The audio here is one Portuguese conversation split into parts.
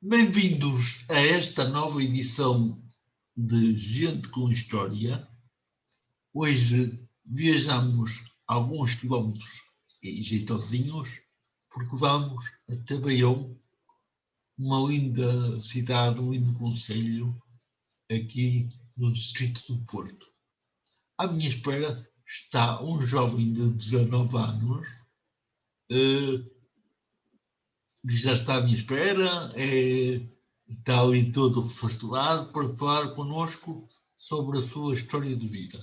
Bem-vindos a esta nova edição de Gente com História. Hoje viajamos alguns quilómetros e jeitosinhos porque vamos até Baião, uma linda cidade, um lindo concelho aqui no distrito do Porto. À minha espera está um jovem de 19 anos que já está à minha espera, está ali todo refastelado para falar connosco sobre a sua história de vida.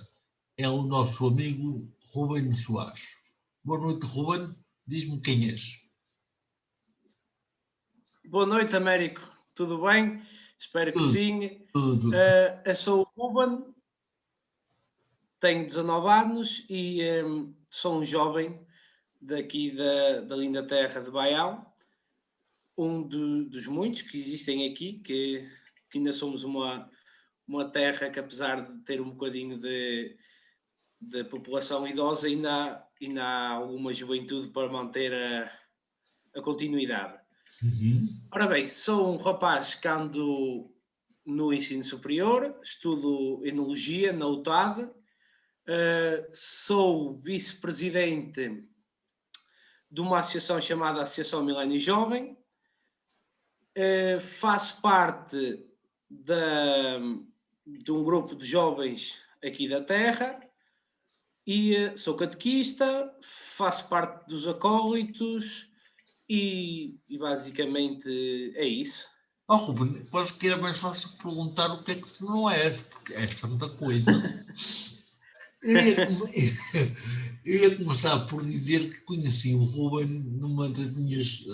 É o nosso amigo Ruben Soares. Boa noite, Ruben. Diz-me quem és. Boa noite, Américo. Tudo bem? Espero que sim. Tudo. Eu sou o Ruben, tenho 19 anos e sou um jovem daqui da linda terra de Baião, dos muitos que existem aqui, que ainda somos uma terra que, apesar de ter um bocadinho de população idosa, ainda há alguma juventude para manter a continuidade. Ora bem, sou um rapaz que ando no ensino superior, estudo Enologia na UTAD, sou vice-presidente de uma associação chamada Associação Milênio Jovem, faço parte de um grupo de jovens aqui da terra e sou catequista, faço parte dos acólitos e basicamente é isso. Ruben, podes que era mais fácil perguntar o que é que tu não és, porque és tanta coisa. Eu ia começar por dizer que conheci o Ruben numa das minhas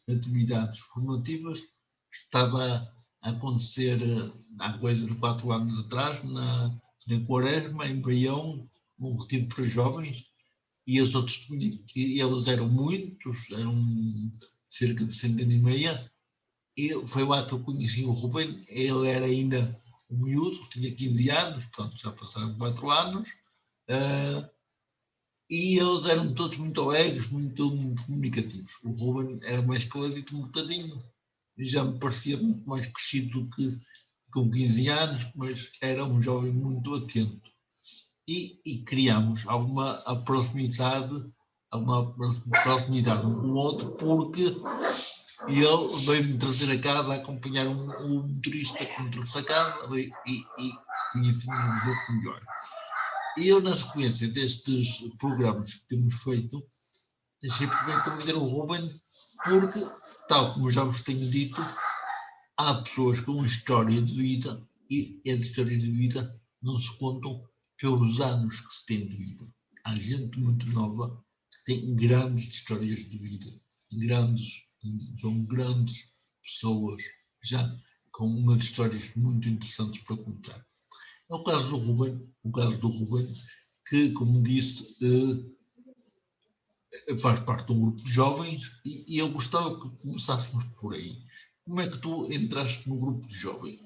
atividades formativas. Estava a acontecer há coisa de 4 anos atrás, na Quaresma, em Baião, um retiro para jovens, e os outros, eles eram muitos, eram cerca de 100 e meia, e foi lá que eu conheci o Ruben. Ele era ainda um miúdo, tinha 15 anos, portanto já passaram 4 anos, e eles eram todos muito alegres, muito comunicativos. O Ruben era mais caladito um bocadinho, e já me parecia muito mais crescido do que com 15 anos, mas era um jovem muito atento. E criámos alguma proximidade um com o outro, porque ele veio-me trazer a casa, acompanhar um motorista que me trouxe a casa, e conheci-me um pouco melhor. E eu, na sequência destes programas que temos feito, achei por bem convidar o Ruben, porque, tal como já vos tenho dito, há pessoas com história de vida, e as histórias de vida não se contam pelos anos que se tem de vida. Há gente muito nova que tem grandes histórias de vida, são grandes pessoas, já com umas histórias muito interessantes para contar. É o caso do Ruben, que, como disse, faz parte de um grupo de jovens, e eu gostava que começássemos por aí. Como é que tu entraste no grupo de jovens?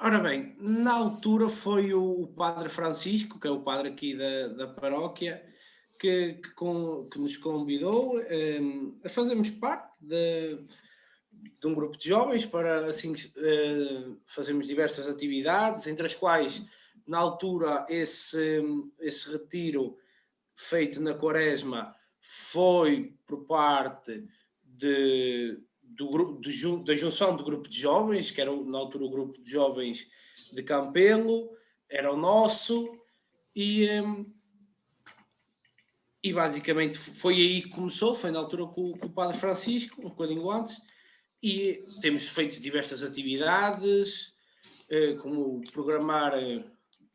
Ora bem, na altura foi o Padre Francisco, que é o padre aqui da paróquia, que nos convidou a fazermos parte de um grupo de jovens para assim fazermos diversas atividades, entre as quais, na altura, esse retiro feito na Quaresma foi por parte da junção do grupo de jovens, que era na altura o grupo de jovens de Campelo, era o nosso, e basicamente foi aí que começou, foi na altura com o Padre Francisco, um bocadinho antes, e temos feito diversas atividades, como programar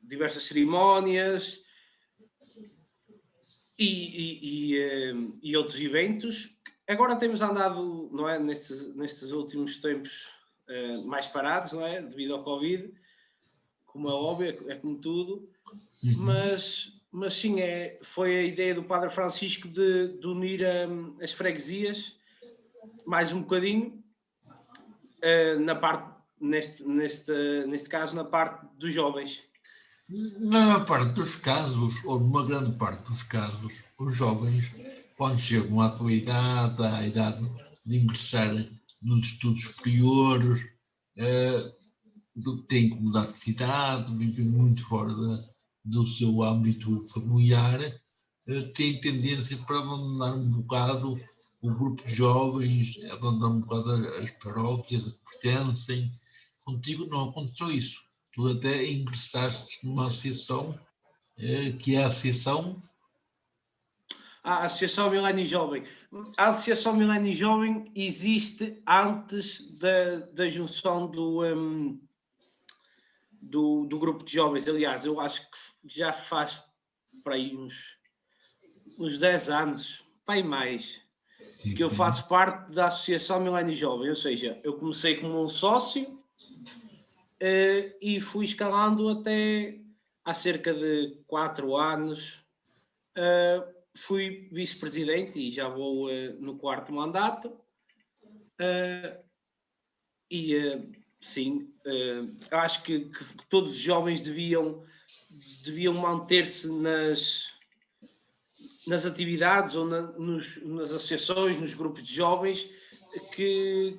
diversas cerimónias e outros eventos. Agora temos andado, não é, nestes últimos tempos mais parados, não é, devido ao Covid, como é óbvio, é como tudo, mas sim, foi a ideia do Padre Francisco de unir as freguesias mais um bocadinho, na parte, neste caso, na parte dos jovens. Na maior parte dos casos, ou numa grande parte dos casos, os jovens quando chegam à tua idade, à idade de ingressar nos estudos superiores, têm que mudar de cidade, vivem muito fora do seu âmbito familiar, têm tendência para abandonar um bocado o grupo de jovens, abandonar um bocado as paróquias a que pertencem. Contigo não aconteceu isso. Tu até ingressaste numa associação, que é a Associação... A Associação Milênio Jovem. A Associação Milênio Jovem existe antes da junção do grupo de jovens. Aliás, eu acho que já faz para aí uns 10 anos, para aí mais, sim, que eu faço parte da Associação Milênio Jovem. Ou seja, eu comecei como um sócio e fui escalando até há cerca de 4 anos. Fui vice-presidente e já vou no 4º mandato. Sim, acho que todos os jovens deviam manter-se nas atividades ou nas associações, nos grupos de jovens que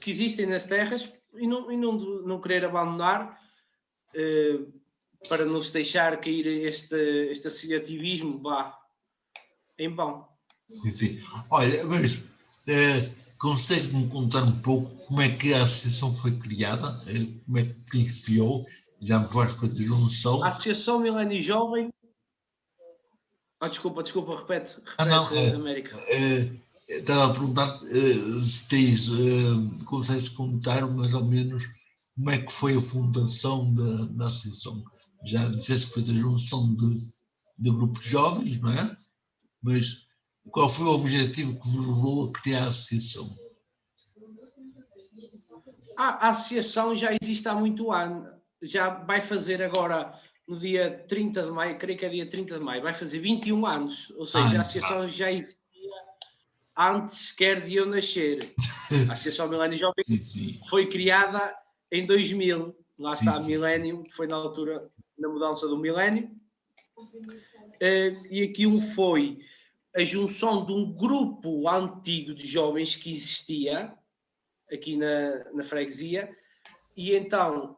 existem nas terras e não querer abandonar, para não se deixar cair este associativismo em vão. Sim. Olha, mas consegue-me contar um pouco como é que a associação foi criada? Como é que iniciou? Já me vais fazer junção. A Associação Milênio Jovem... desculpa, repete, não, América. Estava a perguntar se consegues contar mais ou menos como é que foi a fundação da associação. Já disseste que foi a junção de grupos jovens, não é? Mas qual foi o objetivo que vos levou a criar a associação? A associação já existe há muito ano. Já vai fazer agora, no dia 30 de maio, creio que é dia 30 de maio, vai fazer 21 anos. Ou seja, a associação já existia antes sequer de eu nascer. A Associação Milênio Jovem foi criada em 2000. Lá está a Milênio, que foi na altura da mudança do milénio. E aquilo foi a junção de um grupo antigo de jovens que existia aqui na freguesia, e então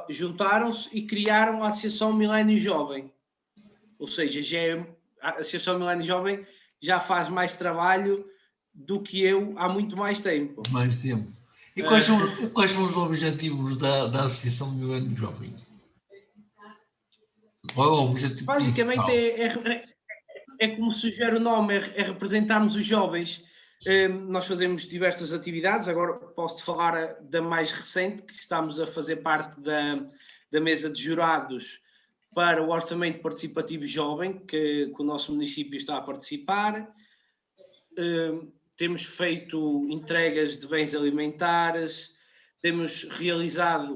juntaram-se e criaram a Associação Milênio Jovem. Ou seja, a Associação Milênio Jovem já faz mais trabalho do que eu há muito mais tempo. E quais são os objetivos da Associação Milênio Jovem? Qual é o objetivo? Basicamente é como sugere o nome, é representarmos os jovens. Nós fazemos diversas atividades. Agora posso-te falar da mais recente, que estamos a fazer parte da mesa de jurados para o Orçamento Participativo Jovem, que o nosso município está a participar. Temos feito entregas de bens alimentares,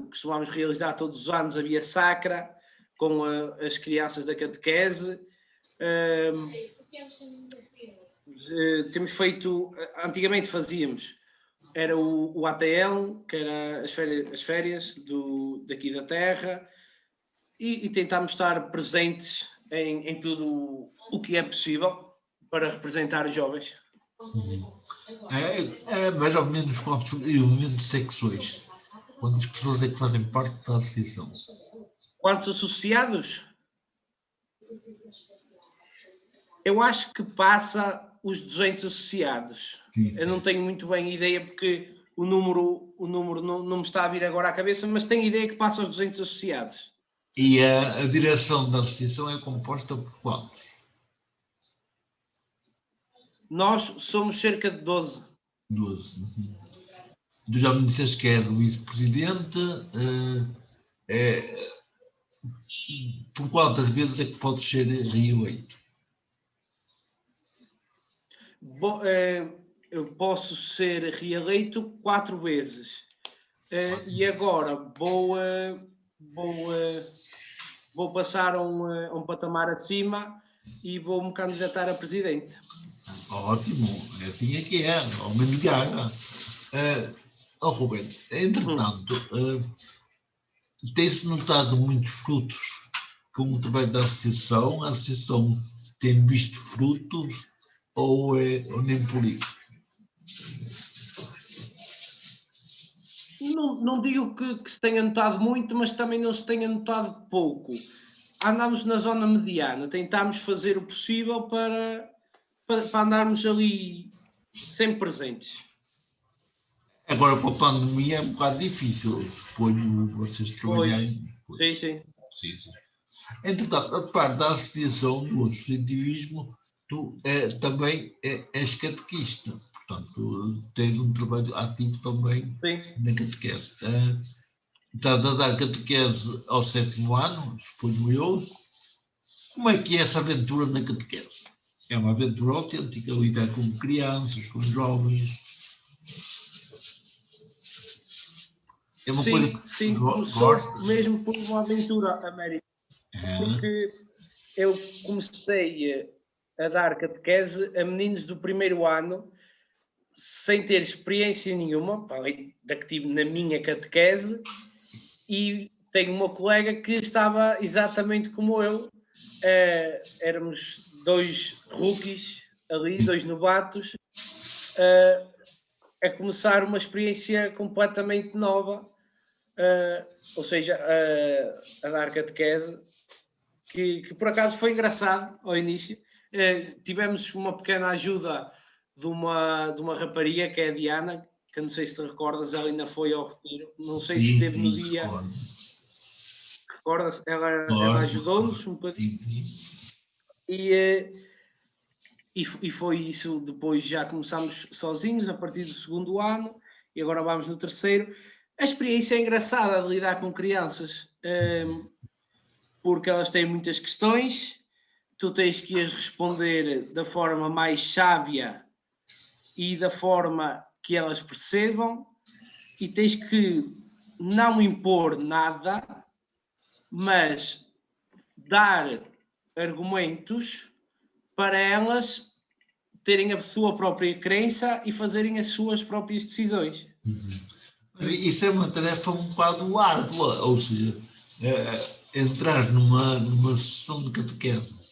costumamos realizar todos os anos a Via Sacra com as crianças da catequese. Temos feito, antigamente fazíamos, era o ATL, que era as férias daqui da terra, e tentámos estar presentes em tudo o que é possível para representar os jovens. É mais ou menos quantos elementos sexuais? Quantas pessoas é que fazem parte da associação? Quantos associados? Eu acho que passa os 200 associados. Sim. Eu não tenho muito bem ideia, porque o número não me está a vir agora à cabeça, mas tenho ideia que passa os 200 associados. E a direção da associação é composta por quantos? Nós somos cerca de 12. 12. Uhum. Tu já me disseste que é o vice-presidente. Por quantas vezes é que pode ser reeleito? Eu posso ser reeleito 4 vezes. E agora vou passar a um patamar acima e vou-me candidatar a presidente. Ótimo, assim é que é, ao menos gana. Rubén, entretanto, tem-se notado muitos frutos com o trabalho da associação. A associação tem visto frutos ou nem por isso? Não digo que se tenha notado muito, mas também não se tenha notado pouco. Andámos na zona mediana, tentámos fazer o possível para andarmos ali sempre presentes. Agora com a pandemia é um bocado difícil, suponho vocês trabalharem. Sim. Entretanto, a parte da associação do associativismo, tu também és catequista, portanto tens um trabalho ativo também na catequese. Estás a dar catequese ao 7º ano, suponho eu. Como é que é essa aventura na catequese? É uma aventura autêntica, lidar com crianças, com jovens. É uma coisa que começou mesmo por uma aventura, Américo. Porque eu comecei a dar catequese a meninos do 1º ano, sem ter experiência nenhuma, além da que tive na minha catequese, e tenho uma colega que estava exatamente como eu. Éramos 2 rookies ali, 2 novatos, a começar uma experiência completamente nova, ou seja, a dar catequese, que por acaso foi engraçado ao início. Tivemos uma pequena ajuda de uma rapariga, que é a Diana, que eu não sei se te recordas, ela ainda foi ao retiro, não sei se esteve no dia. Recordas? Ela ajudou-nos um bocadinho. E foi isso. Depois já começámos sozinhos a partir do 2º ano e agora vamos no 3º. A experiência é engraçada de lidar com crianças, porque elas têm muitas questões, tu tens que as responder da forma mais sábia e da forma que elas percebam, e tens que não impor nada, mas dar argumentos para elas terem a sua própria crença e fazerem as suas próprias decisões. Isso é uma tarefa um bocado árdua, ou seja, entrar numa sessão de catequese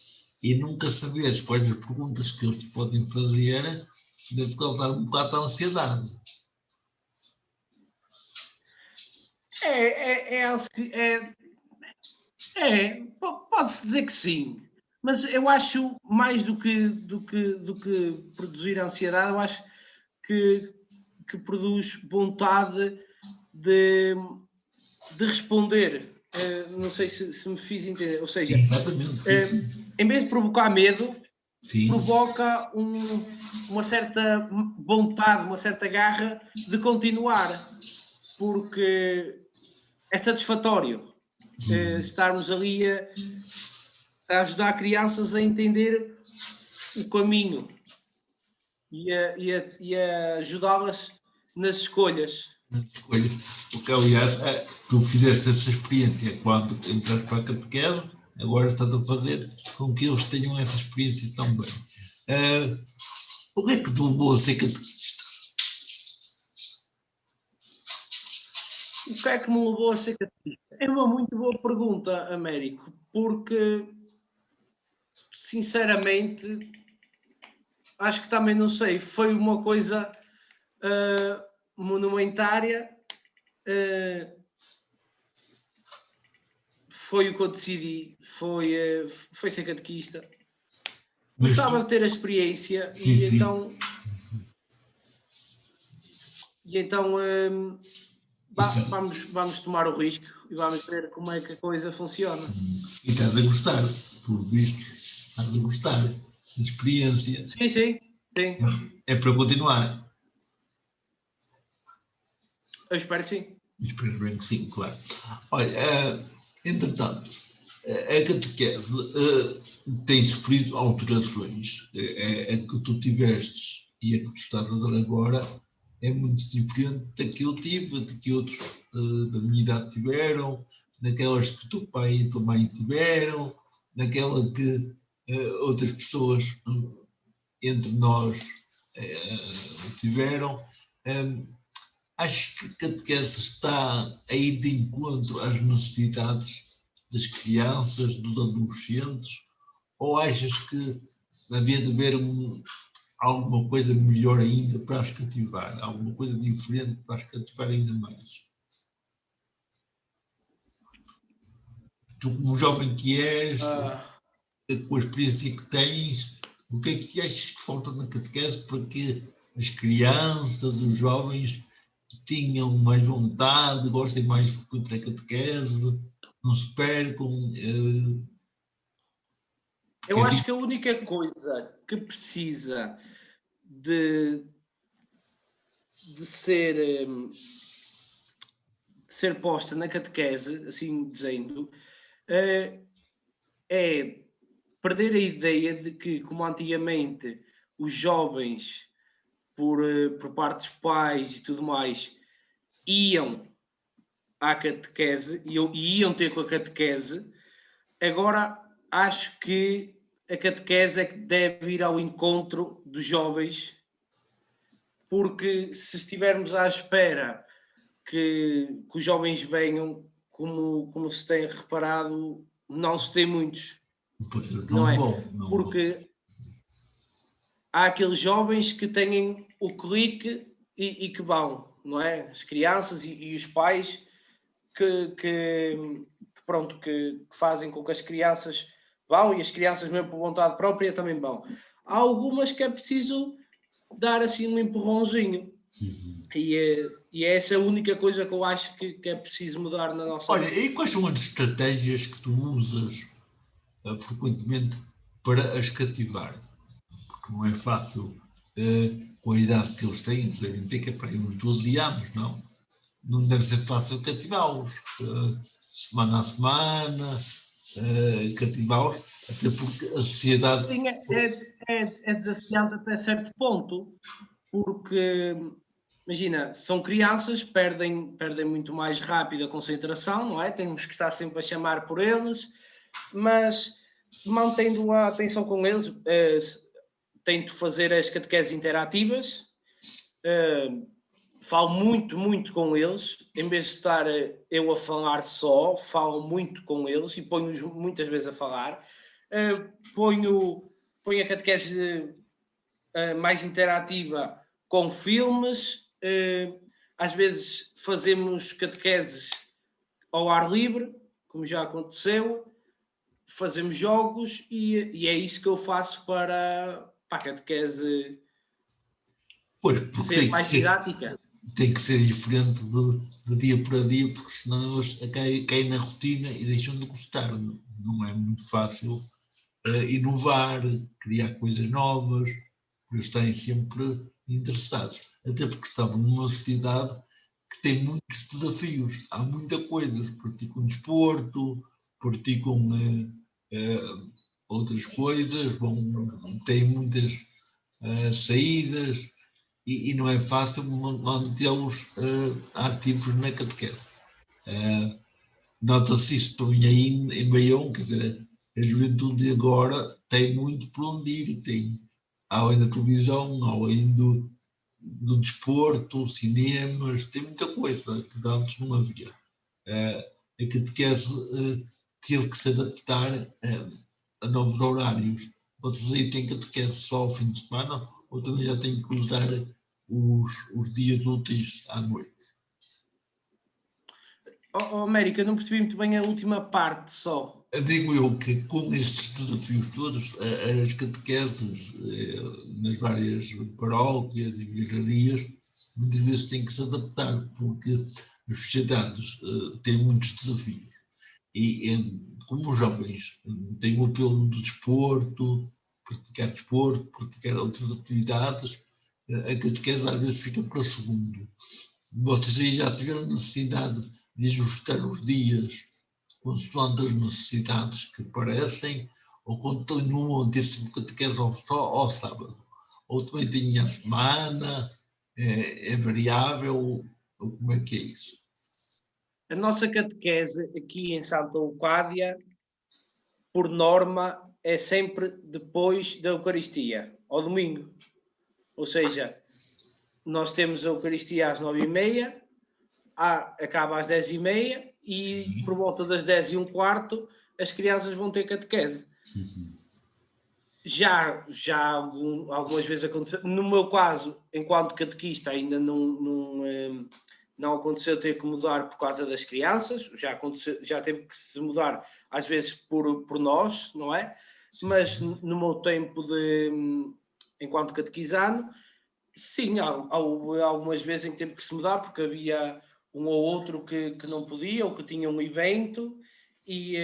e nunca saberes quais as perguntas que eles te podem fazer, deve causar um bocado de ansiedade. Pode-se dizer que sim, mas eu acho, mais do que produzir ansiedade, eu acho que produz vontade de responder. Não sei se me fiz entender. Ou seja, em vez de provocar medo, provoca uma certa vontade, uma certa garra de continuar, porque é satisfatório estarmos ali a ajudar crianças a entender o caminho e a ajudá-las nas escolhas. Porque, aliás, tu fizeste essa experiência quando entraste para a catequese, agora estás a fazer com que eles tenham essa experiência também. O que é que te levou a ser catequista? O que é que me levou a ser catequista? É uma muito boa pergunta, Américo, porque, sinceramente, acho que também não sei, foi uma coisa monumentária, foi o que eu decidi, foi ser catequista. Gostava de ter a experiência e então vamos tomar o risco e vamos ver como é que a coisa funciona. E estás a gostar, por visto, estás a gostar da experiência. Sim. É para continuar. Eu espero que sim. Espero bem que sim, claro. Olha, entretanto, a catequese tem sofrido alterações. A que tu tiveste e a que tu estás a dar agora é muito diferente da que eu tive, de que outros da minha idade tiveram, daquelas que o teu pai e a tua mãe tiveram, daquela que outras pessoas entre nós tiveram. Acho que a catequese está a ir de encontro às necessidades das crianças, dos adolescentes, ou achas que havia de haver alguma coisa melhor ainda para as cativar, alguma coisa diferente para as cativar ainda mais. Tu, como jovem que és, com a experiência que tens, o que é que achas que falta na catequese para que as crianças, os jovens tenham mais vontade, gostem mais de frequentar a catequese, não se percam? Eu acho que a única coisa que precisa de ser posta na catequese, assim dizendo, é perder a ideia de que, como antigamente, os jovens, por parte dos pais e tudo mais, iam à catequese e iam ter com a catequese. Agora acho que a catequese é que deve ir ao encontro dos jovens, porque se estivermos à espera que os jovens venham, como se tem reparado, não se tem muitos. Não é? Porque há aqueles jovens que têm o clique e que vão, não é? As crianças e os pais que fazem com que as crianças vão, e as crianças mesmo por vontade própria também vão. Há algumas que é preciso dar assim um empurrãozinho. E é essa a única coisa que eu acho que é preciso mudar na nossa vida. Olha, e quais são as estratégias que tu usas frequentemente para as cativar? Porque não é fácil, com a idade que eles têm, devem ter que é para aí uns 12 anos, não? Não deve ser fácil cativá-los, semana a semana, cativá-los, até porque a sociedade... Sim, é desafiante até certo ponto, porque, imagina, são crianças, perdem muito mais rápido a concentração, não é? Temos que estar sempre a chamar por eles, mas mantendo a atenção com eles, tento fazer as catequeses interativas, falo muito com eles, em vez de estar eu a falar só, falo muito com eles e ponho-os muitas vezes a falar. Ponho a catequese mais interativa com filmes, às vezes fazemos catequeses ao ar livre, como já aconteceu, fazemos jogos e é isso que eu faço para a catequese ser mais didática. Tem que ser diferente de dia para dia, porque senão eles caem na rotina e deixam de gostar. Não é muito fácil inovar, criar coisas novas, eles estão sempre interessados. Até porque estamos numa sociedade que tem muitos desafios, há muita coisa, praticam desporto, praticam outras coisas, têm muitas saídas, e não é fácil mantê-los ativos na catequese. Nota-se isto aí em Baião, quer dizer, a juventude agora tem muito por onde ir, tem, além da televisão, além do desporto, cinemas, tem muita coisa que antes não havia. A catequese teve que se adaptar a novos horários. Vocês aí têm catequese só ao fim de semana, ou também já têm que usar os dias úteis à noite? América, eu não percebi muito bem a última parte só. Digo eu que com estes desafios todos, as catequeses nas várias paróquias e vigararias, muitas vezes têm que se adaptar, porque as sociedades têm muitos desafios. E como os jovens têm o apelo do desporto, praticar outras atividades, a catequese às vezes fica para segundo. Vocês aí já tiveram necessidade de ajustar os dias consoante as necessidades que aparecem, ou continuam a ter sempre catequese só ao sábado? Ou também têm a semana, é variável, ou como é que é isso? A nossa catequese aqui em Santa Eufádia, por norma, é sempre depois da Eucaristia, ao domingo. Ou seja, nós temos a Eucaristia às 9h30, acaba às 10h30 e por volta das 10h15 as crianças vão ter catequese. Já algumas vezes aconteceu. No meu caso, enquanto catequista, ainda não aconteceu ter que mudar por causa das crianças. Já aconteceu, já teve que se mudar às vezes por nós, não é? Mas no meu tempo enquanto catequizano, sim, houve algumas vezes em que teve que se mudar porque havia um ou outro que não podia ou que tinha um evento e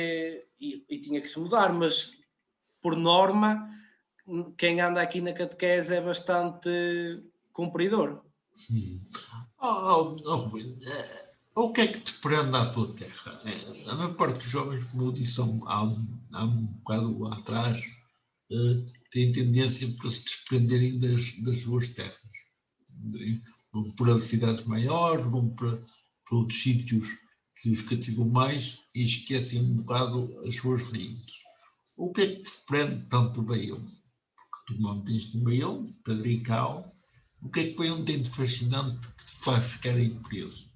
tinha que se mudar, mas por norma, quem anda aqui na catequese é bastante cumpridor. Rubem, o que é que te prende à tua terra? A maior parte dos jovens, como eu disse há um bocado atrás, têm tendência para se desprenderem das suas terras. Vão para cidades maiores, vão para outros sítios que os cativam mais e esquecem um bocado as suas raízes. O que é que te prende tanto Baião? Porque tu mantens-te em Baião, Pedricão. O que é que Baião tem de fascinante que te faz ficar aí preso?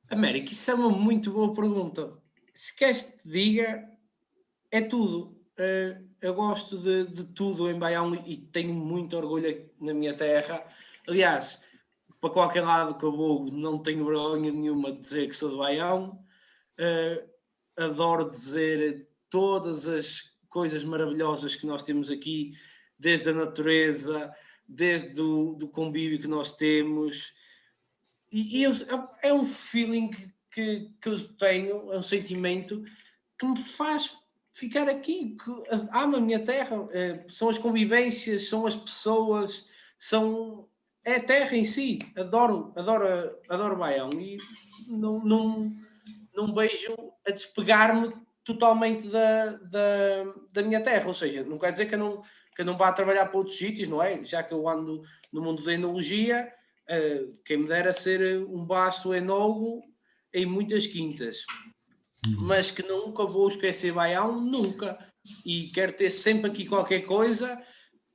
Américo, isso é uma muito boa pergunta. Se queres que te diga, é tudo. Eu gosto de tudo em Baião e tenho muito orgulho na minha terra. Aliás, para qualquer lado que eu vou, não tenho vergonha nenhuma de dizer que sou de Baião. Adoro dizer todas as coisas maravilhosas que nós temos aqui, desde a natureza, desde do convívio que nós temos. É um feeling que eu tenho, é um sentimento que me faz ficar aqui, que amo a minha terra, são as convivências, são as pessoas, é a terra em si, adoro Baião e não vejo a despegar-me totalmente da minha terra, ou seja, não quer dizer que eu não vá trabalhar para outros sítios, não é? Já que eu ando no mundo da enologia, quem me dera ser um vasto enólogo em muitas quintas, mas que nunca vou esquecer Baião, nunca. E quero ter sempre aqui qualquer coisa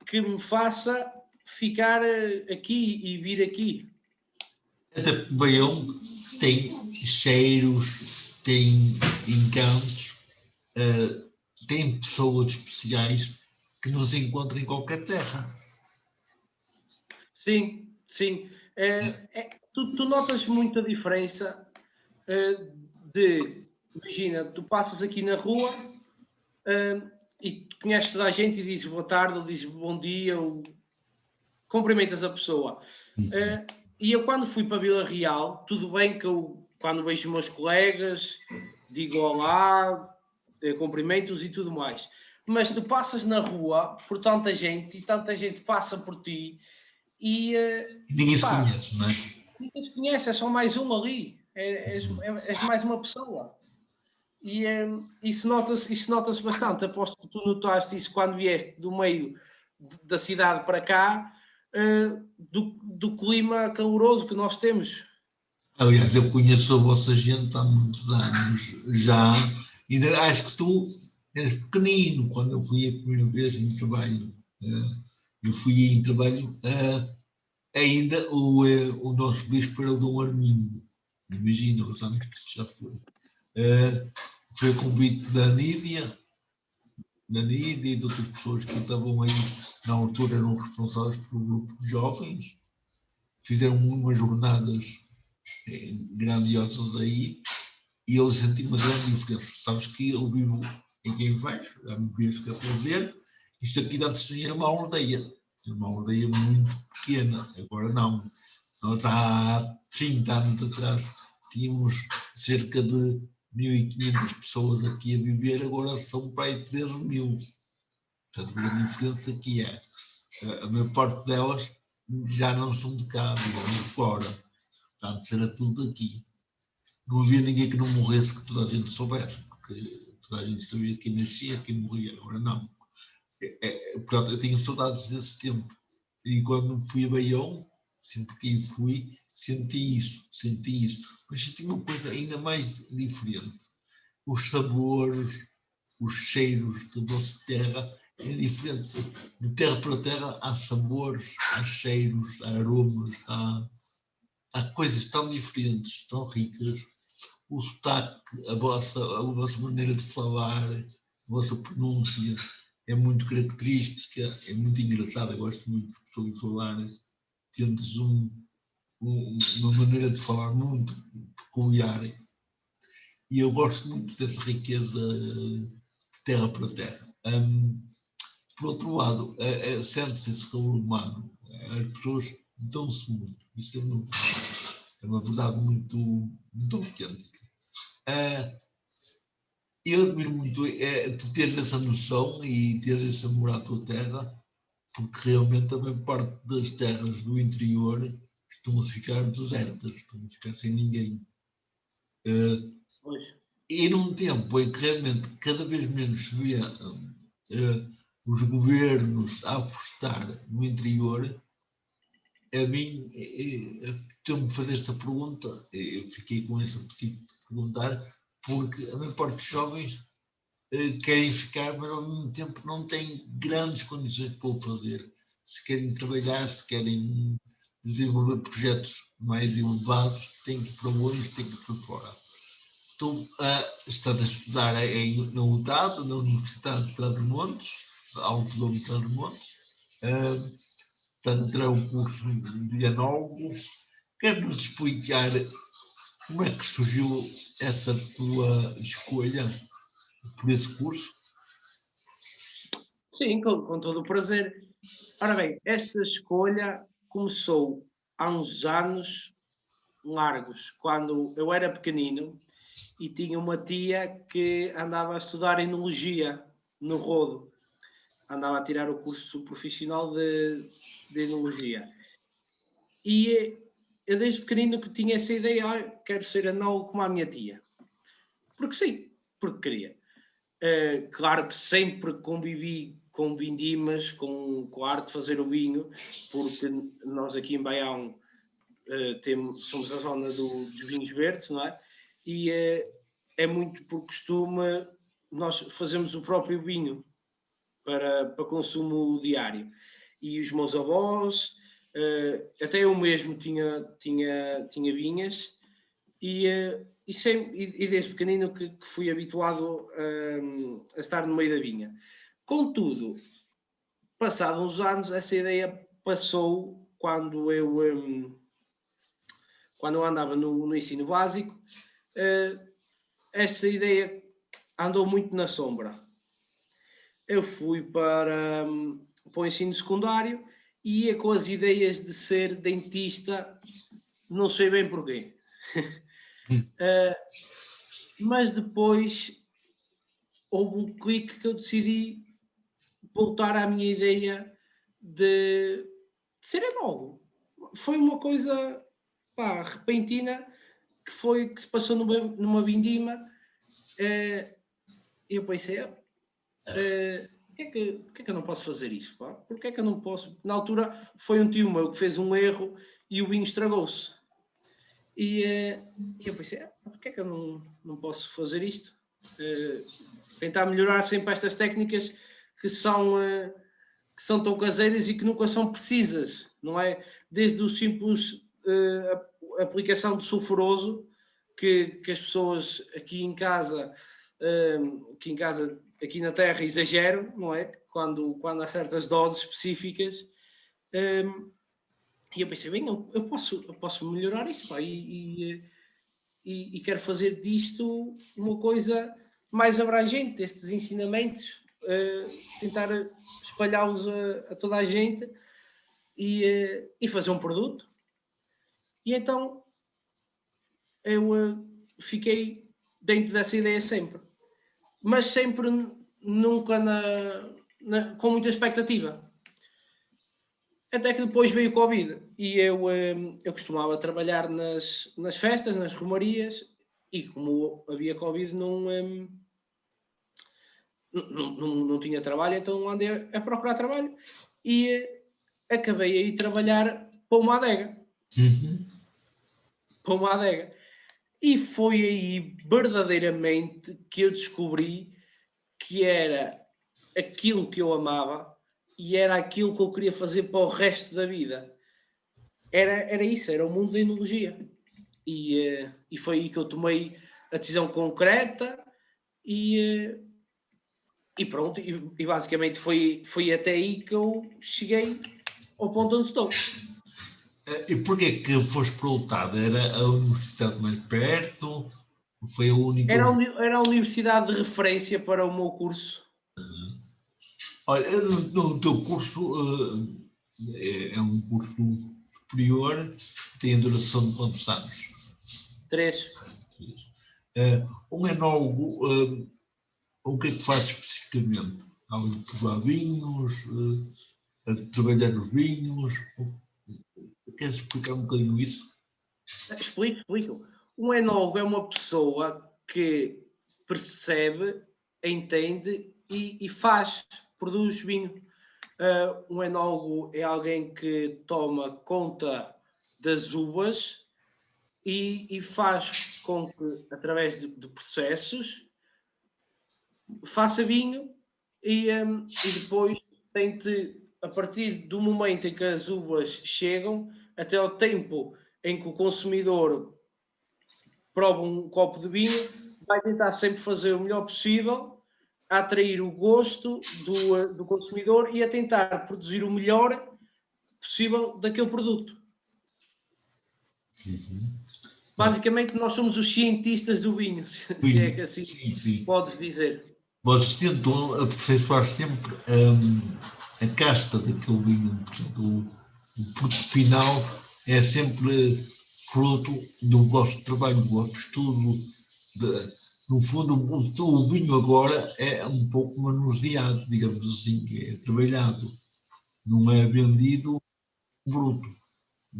que me faça ficar aqui e vir aqui. Até porque Baião tem cheiros, tem encantos, tem pessoas especiais que não se encontram em qualquer terra. Sim, sim. Tu notas muita diferença imagina, tu passas aqui na rua e conheces toda a gente e dizes boa tarde, ou dizes bom dia, ou cumprimentas a pessoa. E eu quando fui para Vila Real, tudo bem que eu, quando vejo os meus colegas, digo olá, cumprimentos e tudo mais. Mas tu passas na rua por tanta gente e tanta gente passa por ti e Ninguém se conhece, não é? ninguém se conhece, é só mais um ali. És mais uma pessoa. E isso nota-se bastante. Aposto que tu notaste isso quando vieste do meio da cidade para cá, do clima caloroso que nós temos. Aliás, eu conheço a vossa gente há muitos anos já, e acho que tu eras pequenino quando eu fui a primeira vez em trabalho. Eu fui em trabalho, ainda o nosso bispo era o Dom Armindo. Imagina os anos que já foi. Foi a convite da Nídia e de outras pessoas que estavam aí, na altura eram responsáveis pelo grupo de jovens, fizeram umas jornadas grandiosas aí e eu senti uma grande diferença. Sabes que eu vivo em quem faz, já me visto que a fazer, isto aqui dá de sonhar uma aldeia muito pequena, agora não. Nós há 30 anos atrás tínhamos cerca de 1.500 pessoas aqui a viver, agora são para aí 13.000. Portanto, a diferença que é, a maior parte delas já não são de cá, vivem de fora. Portanto, era tudo daqui. Não havia ninguém que não morresse que toda a gente soubesse, porque toda a gente sabia quem nascia, quem morria, agora não. Portanto, eu tenho saudades desse tempo. E quando fui a Baião, sempre que fui, senti isso. Mas senti uma coisa ainda mais diferente. Os sabores, os cheiros da nossa terra é diferente. De terra para terra há sabores, há cheiros, há aromas, há coisas tão diferentes, tão ricas. O sotaque, a vossa maneira de falar, a vossa pronúncia, é muito característica, é muito engraçada, gosto muito de ouvir falar, tens uma maneira de falar muito peculiar, e eu gosto muito dessa riqueza de terra para terra. Por outro lado, sente-se esse calor humano, as pessoas dão-se muito, isso é uma verdade muito, muito autêntica. Eu admiro muito de teres essa noção e teres esse amor à tua terra, porque realmente também parte das terras do interior estão a ficar desertas, estão a ficar sem ninguém. E num tempo em que realmente cada vez menos se vê os governos a apostar no interior, a mim, tenho-me fazer esta pergunta, eu fiquei com esse apetite de perguntar, porque a maior parte dos jovens querem ficar, mas ao mesmo tempo não têm grandes condições para o fazer. Se querem trabalhar, se querem desenvolver projetos mais elevados, têm que ir para longe, têm que ir para fora. Estou a estudar na UTAD, na Universidade de Trás-os-Montes, Alto da Universidade de Montes, tirei um curso de enólogo. Quer-nos explicar como é que surgiu essa tua escolha por esse curso? Sim, com todo o prazer. Ora bem, esta escolha começou há uns anos largos, quando eu era pequenino e tinha uma tia que andava a estudar enologia no Rodo. Andava a tirar o curso profissional de enologia. E eu desde pequenino que tinha essa ideia, quero ser enólogo como a minha tia. Porque sim, porque queria. Claro que sempre convivi com vindimas, com a arte de fazer o vinho, porque nós aqui em Baião somos a zona dos vinhos verdes, não é? E é muito por costume nós fazemos o próprio vinho para consumo diário. E os meus avós, até eu mesmo tinha vinhas, e desde pequenino que fui habituado a estar no meio da vinha. Contudo, passados uns anos, essa ideia passou quando eu andava no ensino básico. Essa ideia andou muito na sombra. Eu fui para o ensino secundário e ia com as ideias de ser dentista, não sei bem porquê. Mas depois houve um clique que eu decidi voltar à minha ideia de ser enólogo. Foi uma coisa repentina que se passou numa vindima. E eu pensei, porquê que eu não posso fazer isso? Porquê é que eu não posso? Na altura foi um tio meu que fez um erro e o vinho estragou-se. E eu pensei, porquê é que eu não posso fazer isto? Tentar melhorar sempre estas técnicas que são tão caseiras e que nunca são precisas, não é? Desde o simples aplicação de sulfuroso que as pessoas aqui em casa, aqui na terra, exageram, não é? Quando há certas doses específicas. E eu pensei, bem, eu posso melhorar isso, e quero fazer disto uma coisa mais abrangente, estes ensinamentos, tentar espalhá-los a toda a gente e fazer um produto. E então eu fiquei dentro dessa ideia sempre, mas sempre nunca com muita expectativa. Até que depois veio o Covid e eu costumava trabalhar nas festas, nas romarias, e como havia Covid não tinha trabalho, então andei a procurar trabalho e acabei a ir trabalhar para uma adega. Para uma adega. E foi aí verdadeiramente que eu descobri que era aquilo que eu amava e era aquilo que eu queria fazer para o resto da vida. Era isso, era o mundo da enologia. E foi aí que eu tomei a decisão concreta e E pronto, e basicamente foi até aí que eu cheguei ao ponto onde estou. E porquê que foste para o UTAD? Era a universidade mais perto? Foi a única? Era a universidade de referência para o meu curso. Olha, no teu curso é um curso superior, tem a duração de quantos anos? 3. Um enólogo, o que é que faz especificamente? Além de provar vinhos, a trabalhar os vinhos? Queres explicar um bocadinho isso? Explico. Um enólogo é uma pessoa que percebe, entende e produz vinho. Um enólogo é alguém que toma conta das uvas e faz com que, através de processos, faça vinho e depois tente, a partir do momento em que as uvas chegam, até ao tempo em que o consumidor prova um copo de vinho, vai tentar sempre fazer o melhor possível, a atrair o gosto do consumidor e a tentar produzir o melhor possível daquele produto. Basicamente, nós somos os cientistas do vinho, se é que assim sim. podes dizer. Vocês tentam aperfeiçoar sempre a casta daquele vinho. Portanto, o produto final é sempre fruto do vosso trabalho, do vosso estudo. No fundo, o vinho agora é um pouco manuseado, digamos assim, é trabalhado, não é vendido bruto.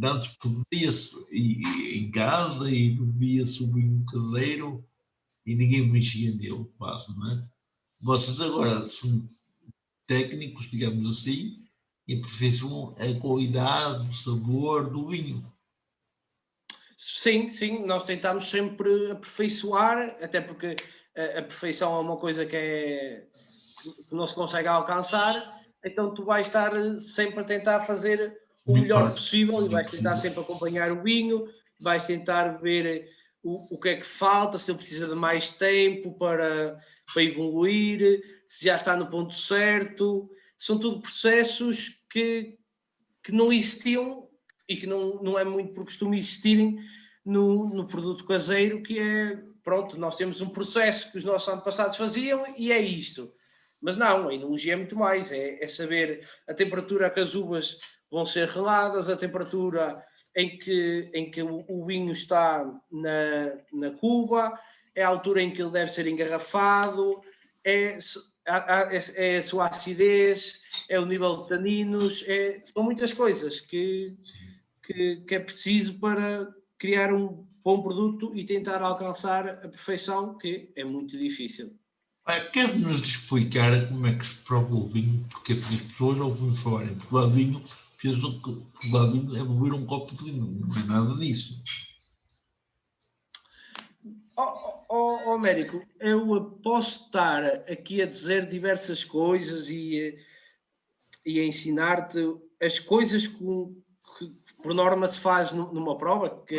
Antes bebia-se em casa e bebia-se o vinho caseiro e ninguém mexia nele, quase, não é? Vocês agora são técnicos, digamos assim, e aperfeiçoam a qualidade, o sabor do vinho. Sim, nós tentamos sempre aperfeiçoar, até porque a perfeição é uma coisa que não se consegue alcançar, então tu vais estar sempre a tentar fazer o melhor possível e vais tentar sempre acompanhar o vinho, vais tentar ver o que é que falta, se ele precisa de mais tempo para evoluir, se já está no ponto certo. São tudo processos que não existiam e que não é muito por costume existirem no produto caseiro, que é, pronto, nós temos um processo que os nossos antepassados faziam e é isto. Mas não, a enologia é muito mais, é saber a temperatura a que as uvas vão ser reladas, a temperatura em que o vinho está na cuba, é a altura em que ele deve ser engarrafado, é a sua acidez, é o nível de taninos, são muitas coisas que é preciso para criar um bom produto e tentar alcançar a perfeição, que é muito difícil. Quer-nos explicar como é que se prova o vinho? Porque as pessoas ouvem falar em provar vinho, pensam que provar vinho é beber um copo de vinho, não é nada disso. Américo, eu posso estar aqui a dizer diversas coisas e a ensinar-te as coisas que por norma se faz numa prova, que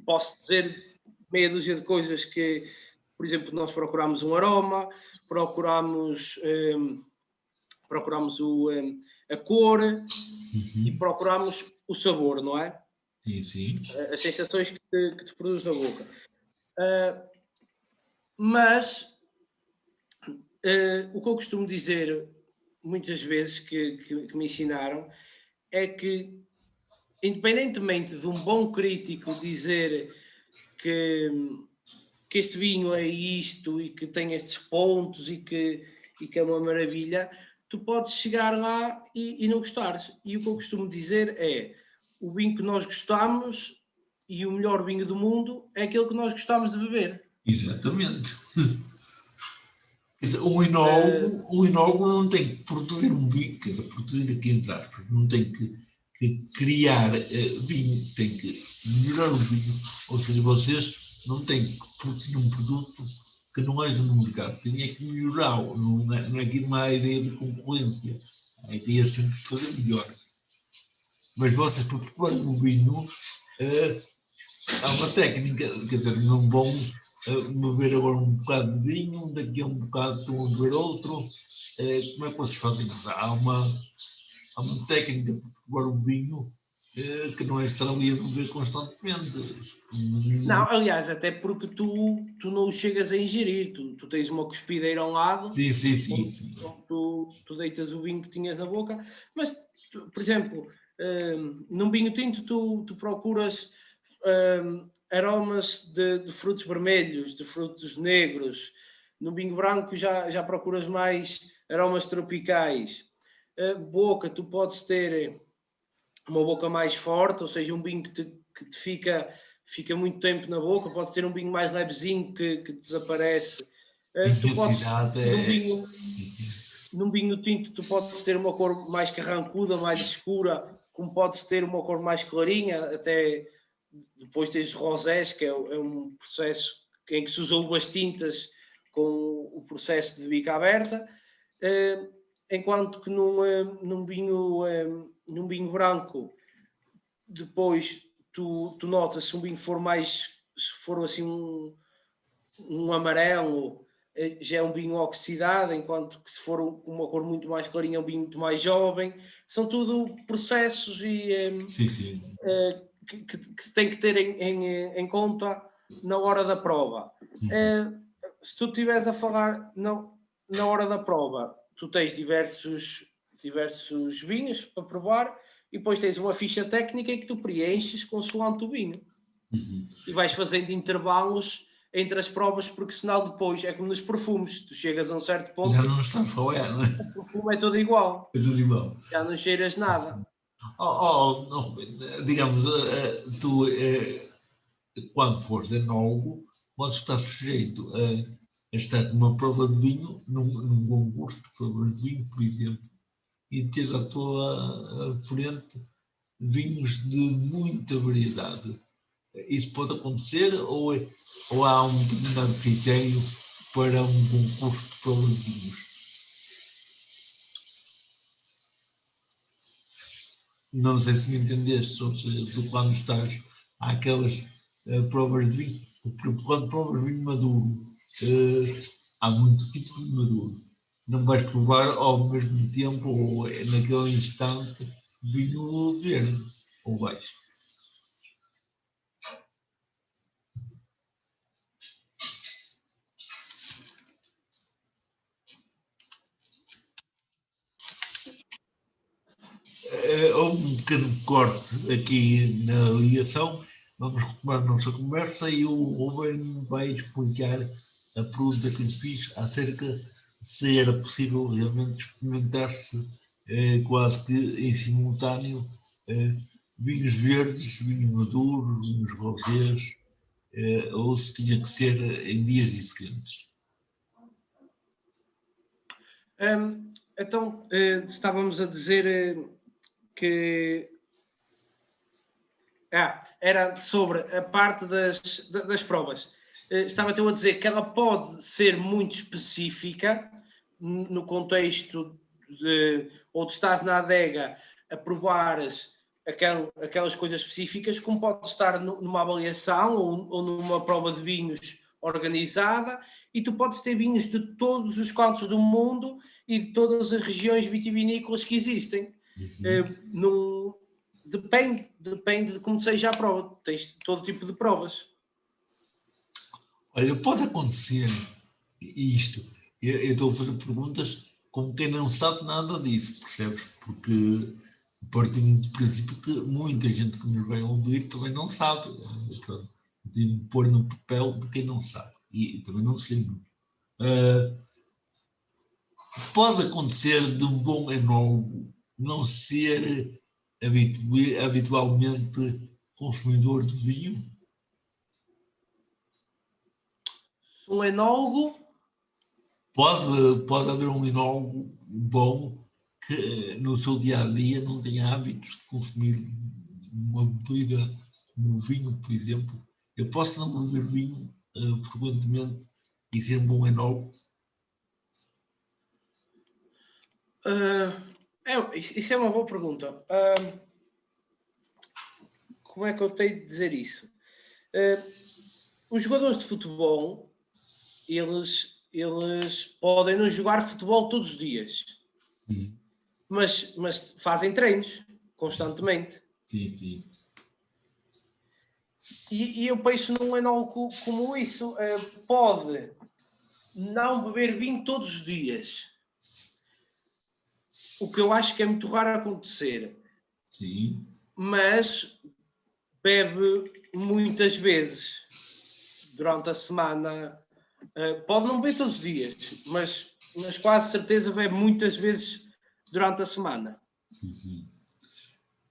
posso dizer meia dúzia de coisas que, por exemplo, nós procuramos um aroma, procuramos a cor e procuramos o sabor, não é? Sim. As sensações que te produz na boca. Mas o que eu costumo dizer muitas vezes que me ensinaram é que, independentemente de um bom crítico dizer que este vinho é isto e que tem estes pontos e que é uma maravilha, tu podes chegar lá e não gostares. E o que eu costumo dizer é: o vinho que nós gostamos e o melhor vinho do mundo é aquele que nós gostamos de beber. Exatamente. O enólogo não tem que produzir um vinho, quer dizer, produzir aqui entre aspas, não tem que criar vinho, tem que melhorar o vinho. Ou seja, vocês não têm que produzir um produto que não haja no mercado, têm que melhorá-lo. Não é aqui uma ideia de concorrência, a ideia é sempre de fazer melhor. Mas vocês, para preparar o vinho, há uma técnica, quer dizer, não vão beber agora um bocado de vinho, daqui a um bocado estão a beber outro. Como é que vocês fazem isso? Há uma técnica para beber o vinho que não é estar ali a beber constantemente. Não, aliás, até porque tu não o chegas a ingerir, tu tens uma cuspideira ao lado, Sim, sim, sim, onde, sim. onde tu deitas o vinho que tinhas na boca, mas, por exemplo, num vinho tinto tu procuras aromas de frutos vermelhos, de frutos negros, no vinho branco já procuras mais aromas tropicais. Boca, tu podes ter uma boca mais forte, ou seja, um vinho que te fica muito tempo na boca, pode ter um vinho mais levezinho que desaparece. Tu podes, Intensidade num é. vinho, num vinho tinto, tu podes ter uma cor mais carrancuda, mais escura, como podes ter uma cor mais clarinha, até depois tens rosés, que é um processo em que se usam uvas tintas com o processo de bica aberta, enquanto que num vinho branco, depois tu notas se um vinho for mais, se for assim um amarelo, já é um vinho oxidado, enquanto que se for uma cor muito mais clarinha é um vinho muito mais jovem. São tudo processos Sim, sim. que se tem que ter em conta na hora da prova. Se tu estiveres a falar na hora da prova, tu tens diversos vinhos para provar e depois tens uma ficha técnica em que tu preenches consoante o vinho. E vais fazendo intervalos entre as provas, porque senão depois é como nos perfumes, tu chegas a um certo ponto, Já não sabes qual é, não é? o perfume é todo igual, É tudo igual. já não cheiras nada. Digamos, tu, quando fores enólogo, podes estar sujeito a estar numa prova de vinho, num concurso de provas de vinho, por exemplo, e teres à tua frente vinhos de muita variedade. Isso pode acontecer ou há um determinado critério para um concurso de provas de vinhos? Não sei se me entendeste, ou seja, tu quando estás àquelas provas de vinho, porque quando provas de vinho maduro, há muito tipo de maduro. Não vais provar ao mesmo tempo ou naquele instante vinho verde, ou vais? Houve um pequeno corte aqui na ligação. Vamos retomar a nossa conversa e o Ruben vai explicar a pergunta que lhe fiz acerca se era possível realmente experimentar-se quase que em simultâneo vinhos verdes, vinhos maduros, vinhos rosés, ou se tinha que ser em dias diferentes. Então, estávamos a dizer que era sobre a parte das provas. Estava eu a dizer que ela pode ser muito específica no contexto de ou tu estás na adega a provares aquelas coisas específicas, como pode estar numa avaliação ou numa prova de vinhos organizada, e tu podes ter vinhos de todos os cantos do mundo e de todas as regiões vitivinícolas que existem. Depende de como seja a prova. Tens todo tipo de provas. Olha, pode acontecer isto. Eu estou a fazer perguntas como quem não sabe nada disso, percebes? Porque partindo do princípio que muita gente que nos vai ouvir também não sabe. De pôr no papel de quem não sabe. E também não sei muito. Pode acontecer de um bom enólogo não ser habitualmente consumidor de vinho? Um enólogo. Pode haver um enólogo bom que no seu dia a dia não tenha hábitos de consumir uma bebida como o vinho, por exemplo. Eu posso não beber vinho frequentemente e ser um bom enólogo? Isso é uma boa pergunta. Como é que eu tenho de dizer isso? os jogadores de futebol, eles podem não jogar futebol todos os dias, mas fazem treinos constantemente. Sim. E eu penso num enólogo como isso. Pode não beber vinho todos os dias, o que eu acho que é muito raro acontecer. Sim. Mas bebe muitas vezes durante a semana. Pode não beber todos os dias, mas quase certeza bebe muitas vezes durante a semana.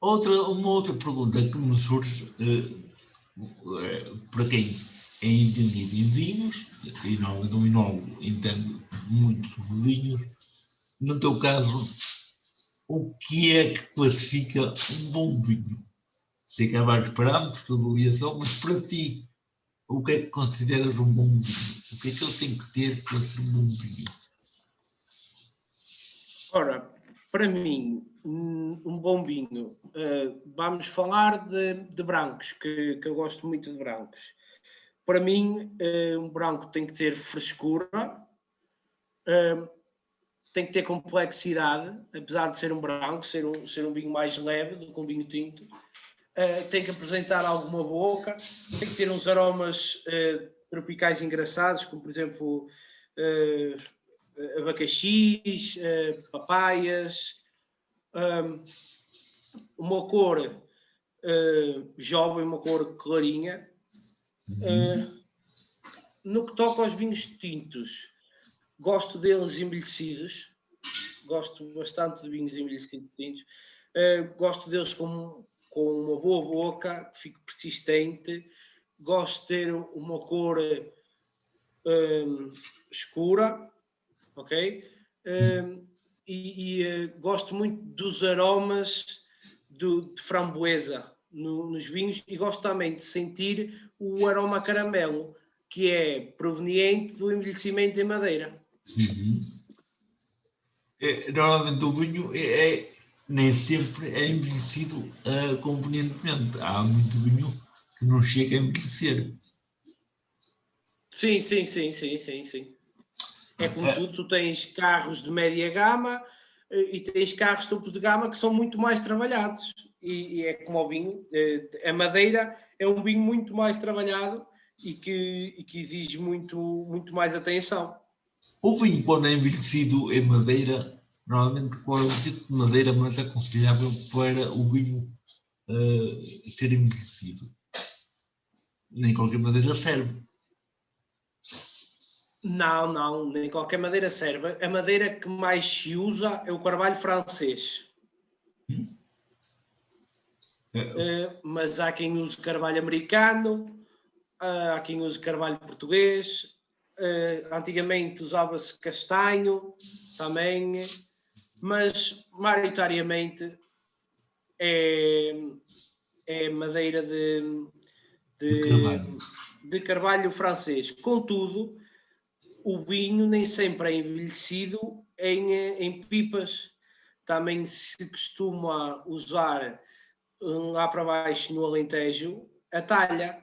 Uma outra pergunta que me surge, para quem é entendido em vinhos, e não um enólogo entende muito sobre vinhos, no teu caso, o que é que classifica um bom vinho? Sei que há vários parâmetros de avaliação, mas para ti, o que é que consideras um bom vinho? O que é que ele tem que ter para ser um bom vinho? Ora, para mim, um bom vinho, vamos falar de brancos, que eu gosto muito de brancos. Para mim, um branco tem que ter frescura, tem que ter complexidade, apesar de ser um branco, ser um vinho mais leve do que um vinho tinto. Tem que apresentar alguma boca, tem que ter uns aromas tropicais engraçados, como por exemplo abacaxis, papaias, uma cor jovem, uma cor clarinha. No que toca aos vinhos tintos, gosto deles envelhecidos, gosto bastante de vinhos envelhecidos tintos, gosto deles com uma boa boca, que fique persistente, gosto de ter uma cor escura, ok? Gosto muito dos aromas de framboesa nos vinhos e gosto também de sentir o aroma caramelo, que é proveniente do envelhecimento em madeira. Normalmente o vinho nem sempre é envelhecido convenientemente. Há muito vinho que não chega a envelhecer. Sim. É como tu tens carros de média gama e tens carros topo de gama que são muito mais trabalhados. E é como o vinho. A madeira é um vinho muito mais trabalhado e que exige muito mais atenção. O vinho, quando é envelhecido em madeira, normalmente qual é o tipo de madeira mais aconselhável para o vinho ser envelhecido? Nem qualquer madeira serve. Não, nem qualquer madeira serve. A madeira que mais se usa é o carvalho francês. Mas há quem use carvalho americano, há quem use carvalho português. Antigamente usava-se castanho também, mas maioritariamente é madeira de carvalho francês. Contudo, o vinho nem sempre é envelhecido em pipas. Também se costuma usar lá para baixo no Alentejo a talha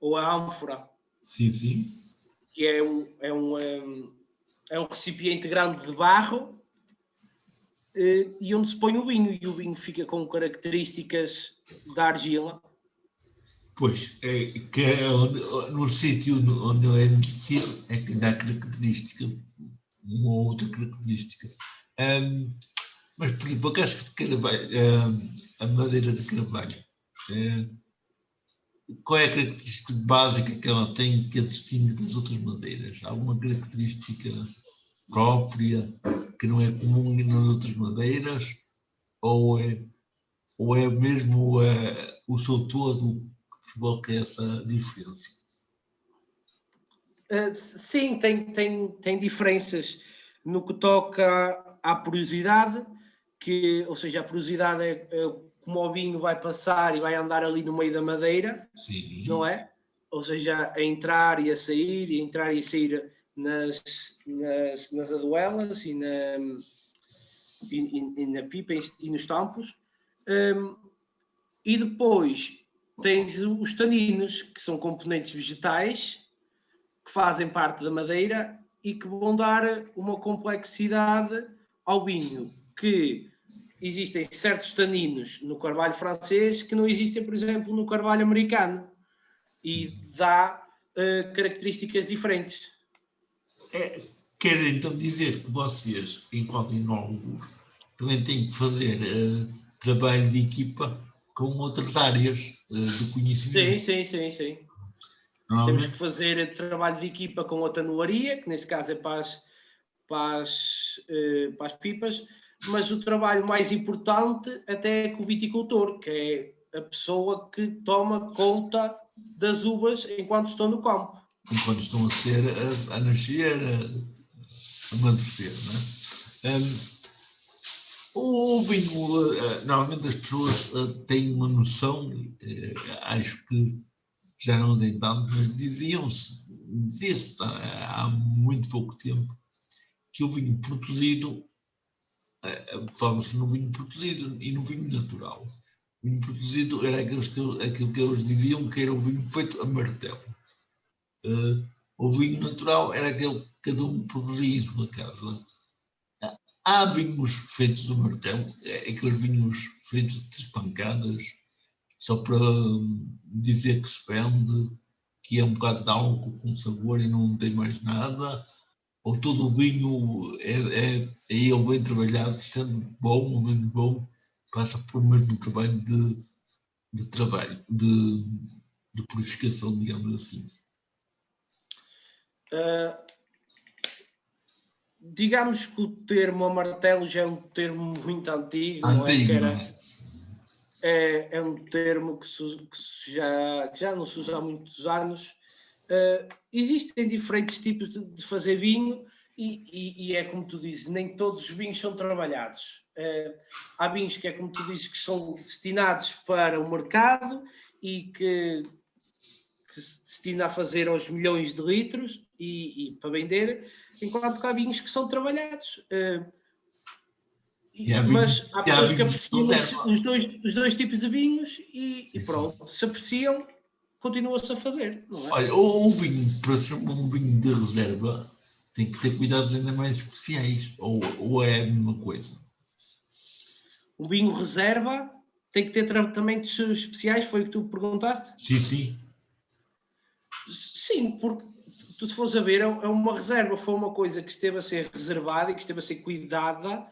ou a ânfora. Sim. Que é um recipiente grande de barro e onde se põe o vinho, e o vinho fica com características da argila. Pois, no sítio onde é envelhecido é que dá característica, uma ou outra característica. Mas, por exemplo, a casca de carvalho, a madeira de carvalho, qual é a característica básica que ela tem que a distingue das outras madeiras? Há alguma característica própria que não é comum nas outras madeiras? Ou é mesmo o seu todo que provoca essa diferença? Sim, tem diferenças no que toca à porosidade, ou seja, a porosidade é como o vinho vai passar e vai andar ali no meio da madeira. Sim. Não é? Ou seja, a entrar e a sair, e a entrar e a sair nas aduelas e na pipa e nos tampos. E depois tens os taninos, que são componentes vegetais, que fazem parte da madeira e que vão dar uma complexidade ao vinho, que existem certos taninos no carvalho francês que não existem, por exemplo, no carvalho americano, e dá características diferentes. Quer então dizer que vocês, enquanto enólogos, também têm que fazer trabalho de equipa com outras áreas de conhecimento. Sim. Temos que fazer trabalho de equipa com a tanuaria, que nesse caso é para as pipas, mas o trabalho mais importante até é com o viticultor, que é a pessoa que toma conta das uvas enquanto estão no campo. Enquanto estão a nascer, a amadurecer, não é? O vinho, normalmente as pessoas têm uma noção, acho que já não tem tanto, mas dizia-se há muito pouco tempo que o vinho produzido, fala-se no vinho produzido e no vinho natural. O vinho produzido era aquilo que eles diziam que era o vinho feito a martelo. O vinho natural era aquele que cada um produzia em sua casa. Há vinhos feitos a martelo, aqueles vinhos feitos de pancadas, só para dizer que se vende, que é um bocado de álcool com sabor e não tem mais nada, ou todo o vinho é ele bem trabalhado, sendo bom ou menos bom, passa por o mesmo trabalho de purificação, digamos assim. Digamos que o termo a martelo já é um termo muito antigo, é um termo que já não se usa há muitos anos. Existem diferentes tipos de fazer vinho e é como tu dizes, nem todos os vinhos são trabalhados. Há vinhos que é como tu dizes, que são destinados para o mercado e que se destina a fazer aos milhões de litros e para vender, enquanto que há vinhos que são trabalhados. Mas há pessoas que apreciam os dois tipos de vinhos e pronto, se apreciam, continua-se a fazer, não é? Olha, o vinho, para ser um vinho de reserva, tem que ter cuidados ainda mais especiais, ou é a mesma coisa? O vinho reserva tem que ter tratamentos especiais, foi o que tu perguntaste? Sim. Sim, porque tu, se fores a ver, é uma reserva, foi uma coisa que esteve a ser reservada e que esteve a ser cuidada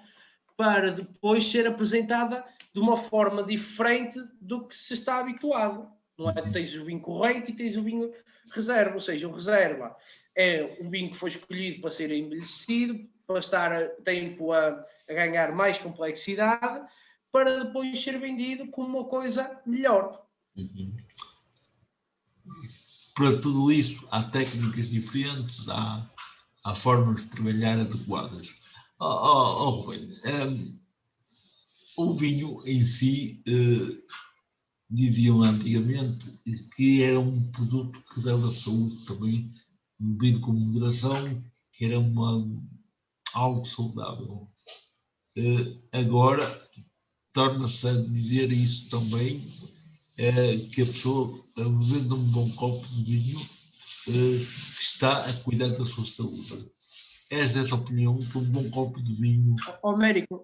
para depois ser apresentada de uma forma diferente do que se está habituado. Não é? Tens o vinho corrente e tens o vinho reserva, ou seja, o reserva é um vinho que foi escolhido para ser envelhecido, para estar tempo a ganhar mais complexidade, para depois ser vendido como uma coisa melhor. Para tudo isso, há técnicas diferentes, há formas de trabalhar adequadas. Rubén, o vinho em si, diziam antigamente que era um produto que dava saúde também, bebido com moderação, que era algo saudável. Agora, torna-se a dizer isso também, que a pessoa, bebendo um bom copo de vinho, está a cuidar da sua saúde. És dessa opinião que um bom copo de vinho... Américo,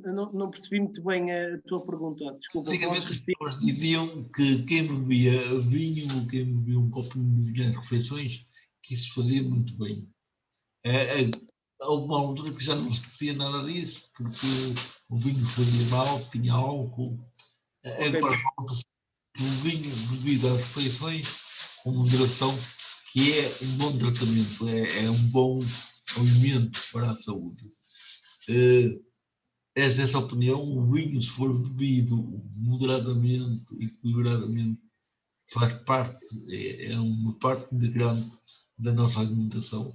eu não percebi muito bem a tua pergunta, desculpa. Antigamente as pessoas diziam que quem bebia vinho ou quem bebia um copo de vinho nas refeições, que isso fazia muito bem. Houve uma altura que já não se dizia nada disso, porque o vinho fazia mal, tinha álcool. Agora volta-se o vinho bebido às refeições com moderação, que é um bom tratamento, é um bom alimento para a saúde. És dessa opinião? O vinho, se for bebido moderadamente, equilibradamente, faz parte, é uma parte integrante da nossa alimentação?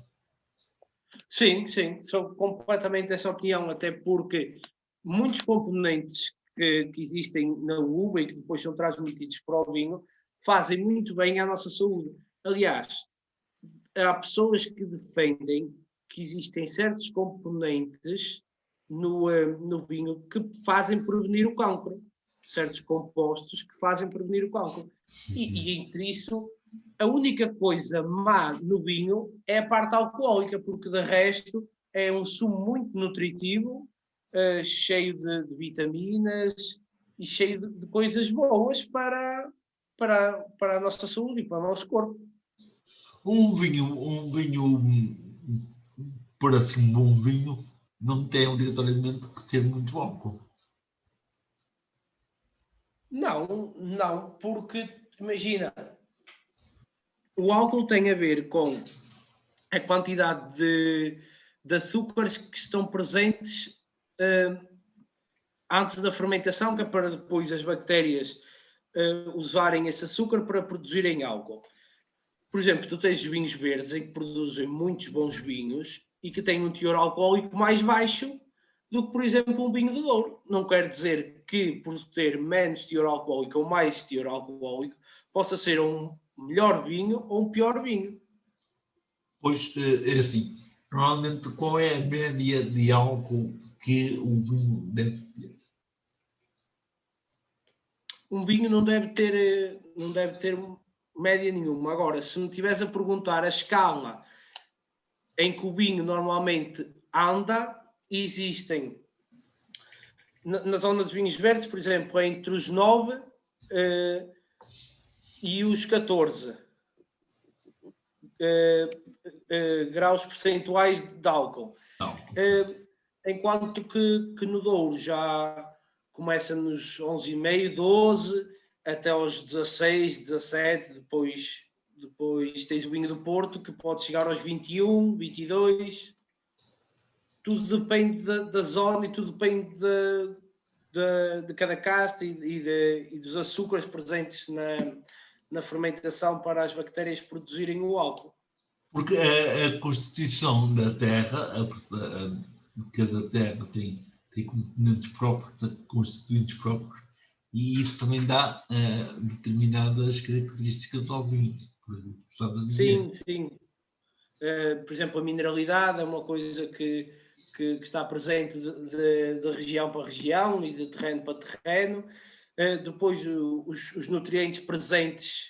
Sim, sou completamente dessa opinião, até porque muitos componentes que existem na uva e que depois são transmitidos para o vinho fazem muito bem à nossa saúde. Aliás, há pessoas que defendem que existem certos componentes no vinho que fazem prevenir o cancro. certos compostos que fazem prevenir o cancro. E entre isso, a única coisa má no vinho é a parte alcoólica, porque de resto é um sumo muito nutritivo, cheio de vitaminas e cheio de coisas boas para a nossa saúde e para o nosso corpo. Um vinho, para ser um bom vinho, não tem obrigatoriamente que ter muito álcool. Não, porque imagina, o álcool tem a ver com a quantidade de açúcares que estão presentes antes da fermentação, que é para depois as bactérias usarem esse açúcar para produzirem álcool. Por exemplo, tu tens vinhos verdes em que produzem muitos bons vinhos e que têm um teor alcoólico mais baixo do que, por exemplo, um vinho de Douro. Não quer dizer que, por ter menos teor alcoólico ou mais teor alcoólico, possa ser um melhor vinho ou um pior vinho. Pois, é assim, normalmente qual é a média de álcool que o vinho deve ter? Um vinho não deve ter média nenhuma. Agora, se me estiveres a perguntar a escala em que o vinho normalmente anda, existem na zona dos vinhos verdes, por exemplo, entre os 9 e os 14 graus percentuais de álcool. Enquanto que no Douro já começa nos 11,5, 12, até aos 16, 17, depois tens o vinho do Porto, que pode chegar aos 21, 22. Tudo depende da zona e tudo depende de cada casta e dos açúcares presentes na fermentação para as bactérias produzirem o álcool. Porque a constituição da terra, cada terra tem componentes próprios, constituintes próprios, e isso também dá determinadas características ao vinho. Sim. Por exemplo, a mineralidade é uma coisa que está presente de região para região e de terreno para terreno. Depois, os nutrientes presentes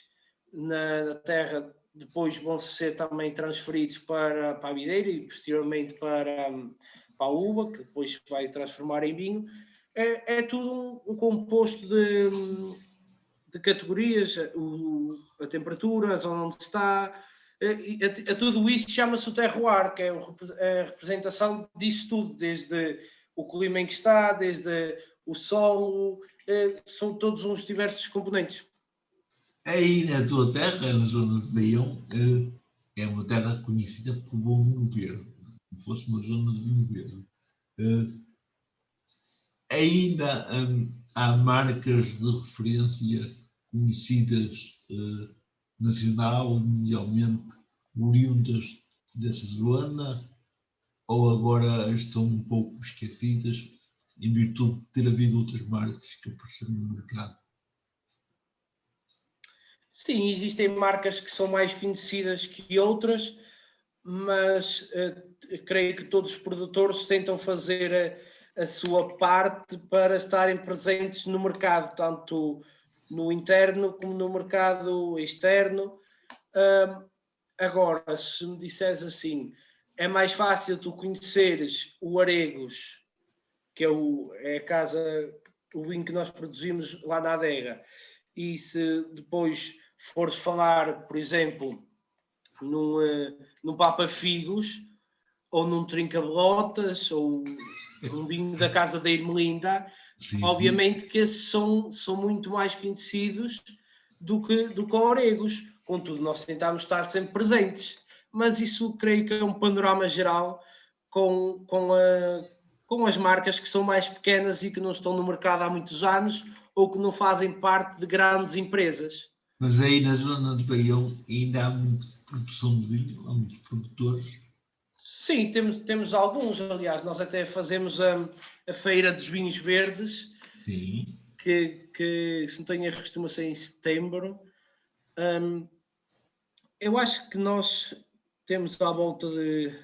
na terra depois vão ser também transferidos para a videira e posteriormente para a uva, que depois vai transformar em vinho. É tudo um composto de categorias, a temperatura, a zona onde está, a tudo isso chama-se o terroir, que é a representação disso tudo, desde o clima em que está, desde o solo, são todos uns diversos componentes. Aí na tua terra, na zona de Baião, é uma terra conhecida por bom vinho verde, como fosse uma zona de vinho verde. Ainda há marcas de referência conhecidas nacional ou mundialmente oriundas dessa zona, ou agora estão um pouco esquecidas em virtude de ter havido outras marcas que apareceram no mercado? Sim, existem marcas que são mais conhecidas que outras, mas creio que todos os produtores tentam fazer a sua parte para estarem presentes no mercado, tanto no interno como no mercado externo. Agora, se me disseres assim, é mais fácil tu conheceres o Aregos, que é a casa, o vinho que nós produzimos lá na adega, e se depois fores falar, por exemplo, num Papa Figos, ou num Trinca-Belotas, ou um vinho da casa da Irmelinda, obviamente que esses são muito mais conhecidos do que o Aregos. Contudo, nós tentamos estar sempre presentes, mas isso creio que é um panorama geral com as marcas que são mais pequenas e que não estão no mercado há muitos anos ou que não fazem parte de grandes empresas. Mas aí na zona de Baião ainda há muita produção de vinho, há muitos produtores. Sim, temos alguns, aliás, nós até fazemos a Feira dos Vinhos Verdes. Sim. Que se não tenho erro, costuma ser em setembro. Eu acho que nós temos à volta de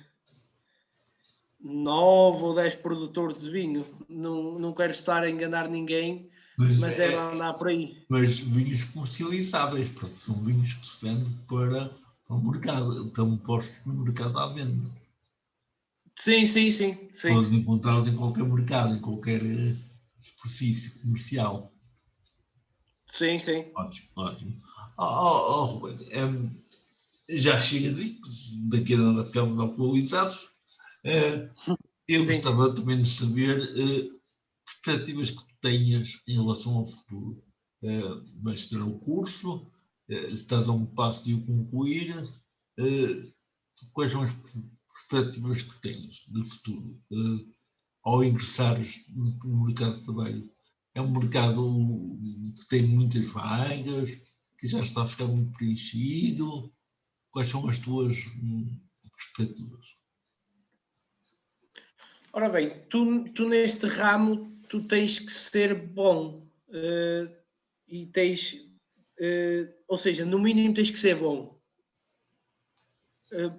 9 ou 10 produtores de vinho. Não quero estar a enganar ninguém, mas deve andar por aí. Mas vinhos comercializáveis, pronto, são vinhos que se vendem para o mercado, estão postos no mercado à venda. Sim. Podes encontrá-los em qualquer mercado, em qualquer superfície comercial. Sim. Ótimo. Ruben, já chega daqui a nada ficamos alcoolizados. Eu gostava também de saber perspectivas que tu tenhas em relação ao futuro. Vais ter um curso, estás a um passo de o concluir. Quais são as perspectivas que tens de futuro ao ingressares no mercado de trabalho? É um mercado que tem muitas vagas, que já está a ficar muito preenchido. Quais são as tuas perspectivas? Ora bem, tu neste ramo tu tens que ser bom e tens, ou seja, no mínimo tens que ser bom,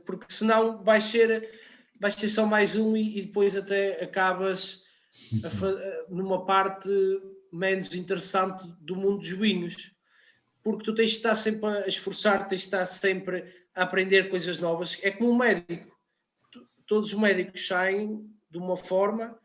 porque senão vais ser só mais um e depois até acabas numa parte menos interessante do mundo dos vinhos, porque tu tens de estar sempre a esforçar, tens de estar sempre a aprender coisas novas. É como um médico. Todos os médicos saem de uma forma,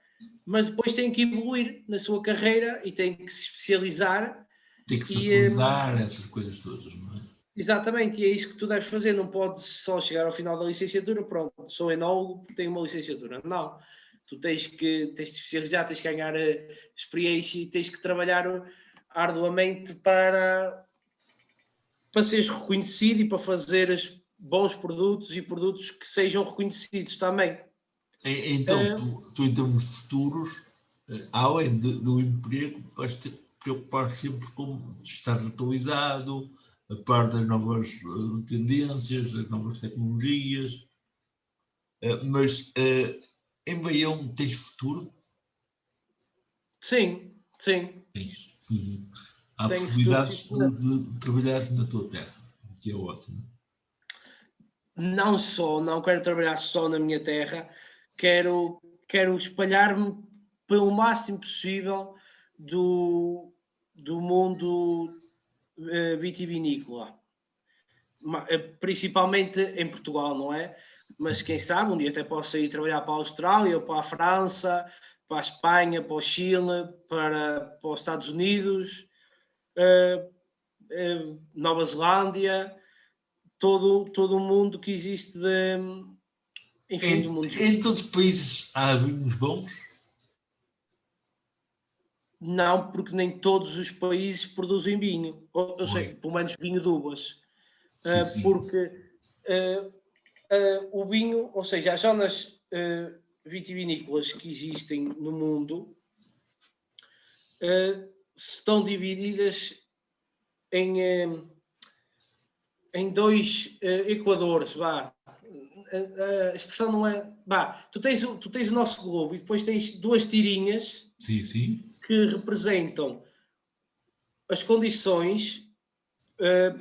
mas depois têm que evoluir na sua carreira e têm que se especializar. Tem que se atualizar, essas coisas todas, não é? Exatamente, e é isso que tu deves fazer. Não podes só chegar ao final da licenciatura, pronto, sou enólogo porque tenho uma licenciatura. Não, tu tens de especializar, tens que ganhar experiência e tens que trabalhar arduamente para seres reconhecido e para fazeres bons produtos e produtos que sejam reconhecidos também. Então, tu em termos futuros, além do emprego, vais ter que preocupar sempre com estar atualizado, a par das novas tendências, das novas tecnologias. Mas em Baião tens futuro? Sim. Tens. Há Tenho possibilidades futuro, de trabalhar na tua terra, o que é ótimo. Não quero trabalhar só na minha terra, quero espalhar-me pelo máximo possível do mundo vitivinícola, principalmente em Portugal, não é? Mas quem sabe, um dia até posso ir trabalhar para a Austrália, ou para a França, para a Espanha, para o Chile, para os Estados Unidos, Nova Zelândia, todo o mundo que existe enfim, do mundo. Em todos os países há vinhos bons? Não, porque nem todos os países produzem vinho, ou seja, pelo menos vinho de uvas. Sim. Porque o vinho, ou seja, as zonas vitivinícolas que existem no mundo estão divididas em dois equadores, vá. A expressão não é... Vá, tu tens o nosso globo e depois tens duas tirinhas que representam as condições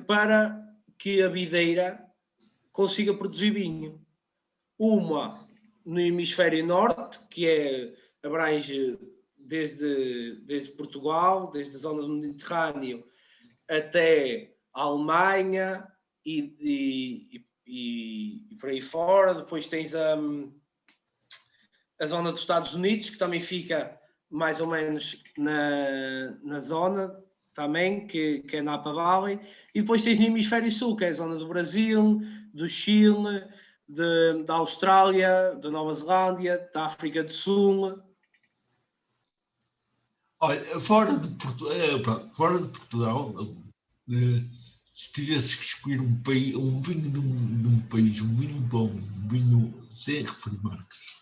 para que a videira consiga produzir vinho. Uma no hemisfério norte, que abrange desde Portugal, desde a zona do Mediterrâneo até a Alemanha e por aí fora. Depois tens a zona dos Estados Unidos, que também fica mais ou menos na zona também, que é Napa Valley. E depois tens no hemisfério sul, que é a zona do Brasil, do Chile, da Austrália, da Nova Zelândia, da África do Sul. Olha, fora de Portugal, se tivesses que escolher um vinho de um país, um vinho bom, um vinho sem referir marcas,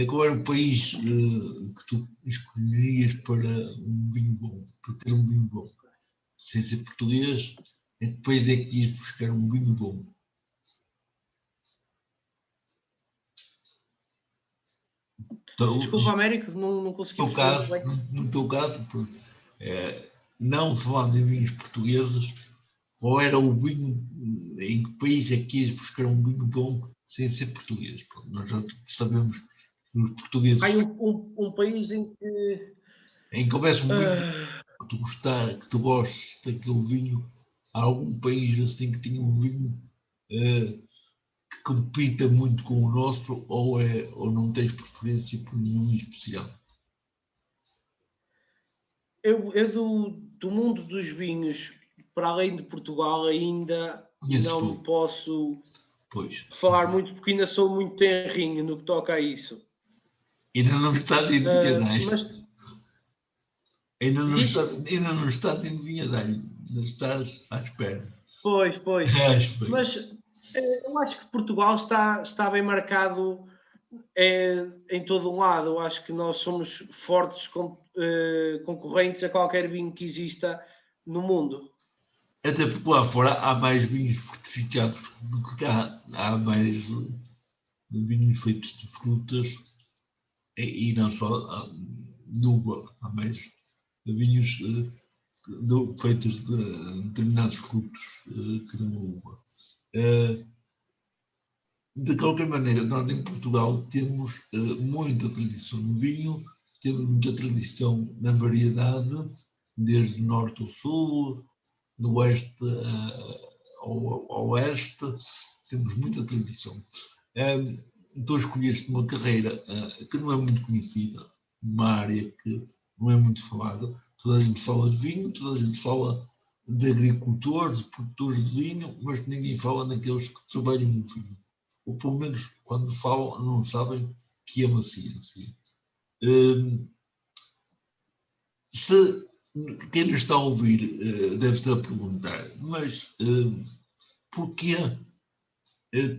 qual era o país que tu escolherias para um vinho bom, para ter um vinho bom? Sem ser português, em que país é que ias buscar um vinho bom? Desculpa, Américo, não consegui perceber bem. No teu caso, não falando em vinhos portugueses, qual era o vinho, em que país é que ias buscar um vinho bom sem ser português? Pronto, nós já sabemos que os portugueses... Há um país em que... Em que houvesse um vinho que tu gostes daquele vinho, há algum país assim que tenha um vinho que compita muito com o nosso, ou não tens preferência por nenhum especial? Eu do mundo dos vinhos, para além de Portugal, ainda Conheces não pouco, posso pois. falar muito, porque ainda sou muito tenrinho no que toca a isso. Ainda não está de vinhadalho. Mas Ainda diz? não está de vinhadalho. Ainda estás à espera. Pois. À espera. Mas, eu acho que Portugal está bem marcado, em todo um lado. Eu acho que nós somos fortes concorrentes a qualquer vinho que exista no mundo. Até porque lá fora há mais vinhos fortificados do que cá. Há mais vinhos feitos de frutas e não só de uva. Há mais vinhos feitos de determinados frutos que não uva. De qualquer maneira, nós em Portugal temos muita tradição no vinho, temos muita tradição na variedade, desde norte ao sul, do oeste ao oeste, temos muita tradição. Tu escolheste uma carreira que não é muito conhecida, uma área que não é muito falada. Toda a gente fala de vinho, toda a gente fala de agricultores, de produtores de vinho, mas ninguém fala naqueles que trabalham no vinho. Ou pelo menos quando falam não sabem que é uma ciência. Se quem nos está a ouvir deve estar a perguntar, mas porquê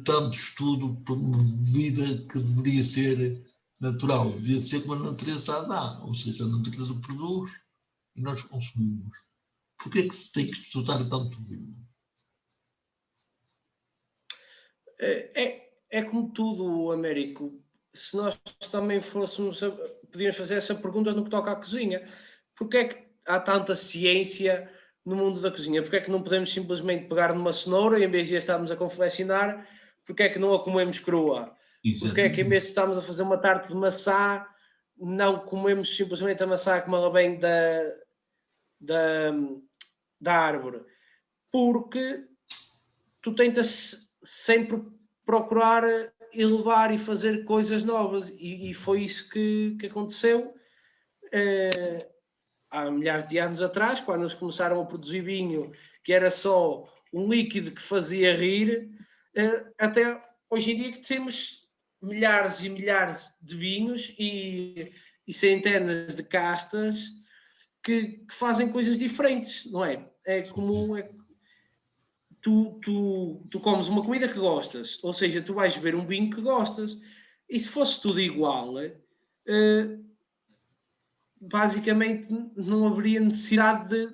tanto estudo por uma vida que deveria ser natural? Devia ser como a natureza a dá, ou seja, a natureza produz e nós consumimos. Porquê é que se tem que estudar tanto vinho? É como tudo, Américo. Se nós também fôssemos, podíamos fazer essa pergunta no que toca à cozinha. Porque é que há tanta ciência no mundo da cozinha? Porque é que não podemos simplesmente pegar numa cenoura e, em vez de a estarmos a confeccionar, porque é que não a comemos crua? Porque é que, em vez de estarmos a fazer uma tarte de maçã, não comemos simplesmente a maçã como ela vem da, da árvore? Porque tu tentas sempre procurar elevar e fazer coisas novas, e foi isso que aconteceu há milhares de anos atrás, quando eles começaram a produzir vinho, que era só um líquido que fazia rir, até hoje em dia que temos milhares e milhares de vinhos e centenas de castas que fazem coisas diferentes, não é? É como tu comes uma comida que gostas, ou seja, tu vais beber um vinho que gostas, e se fosse tudo igual, basicamente não haveria necessidade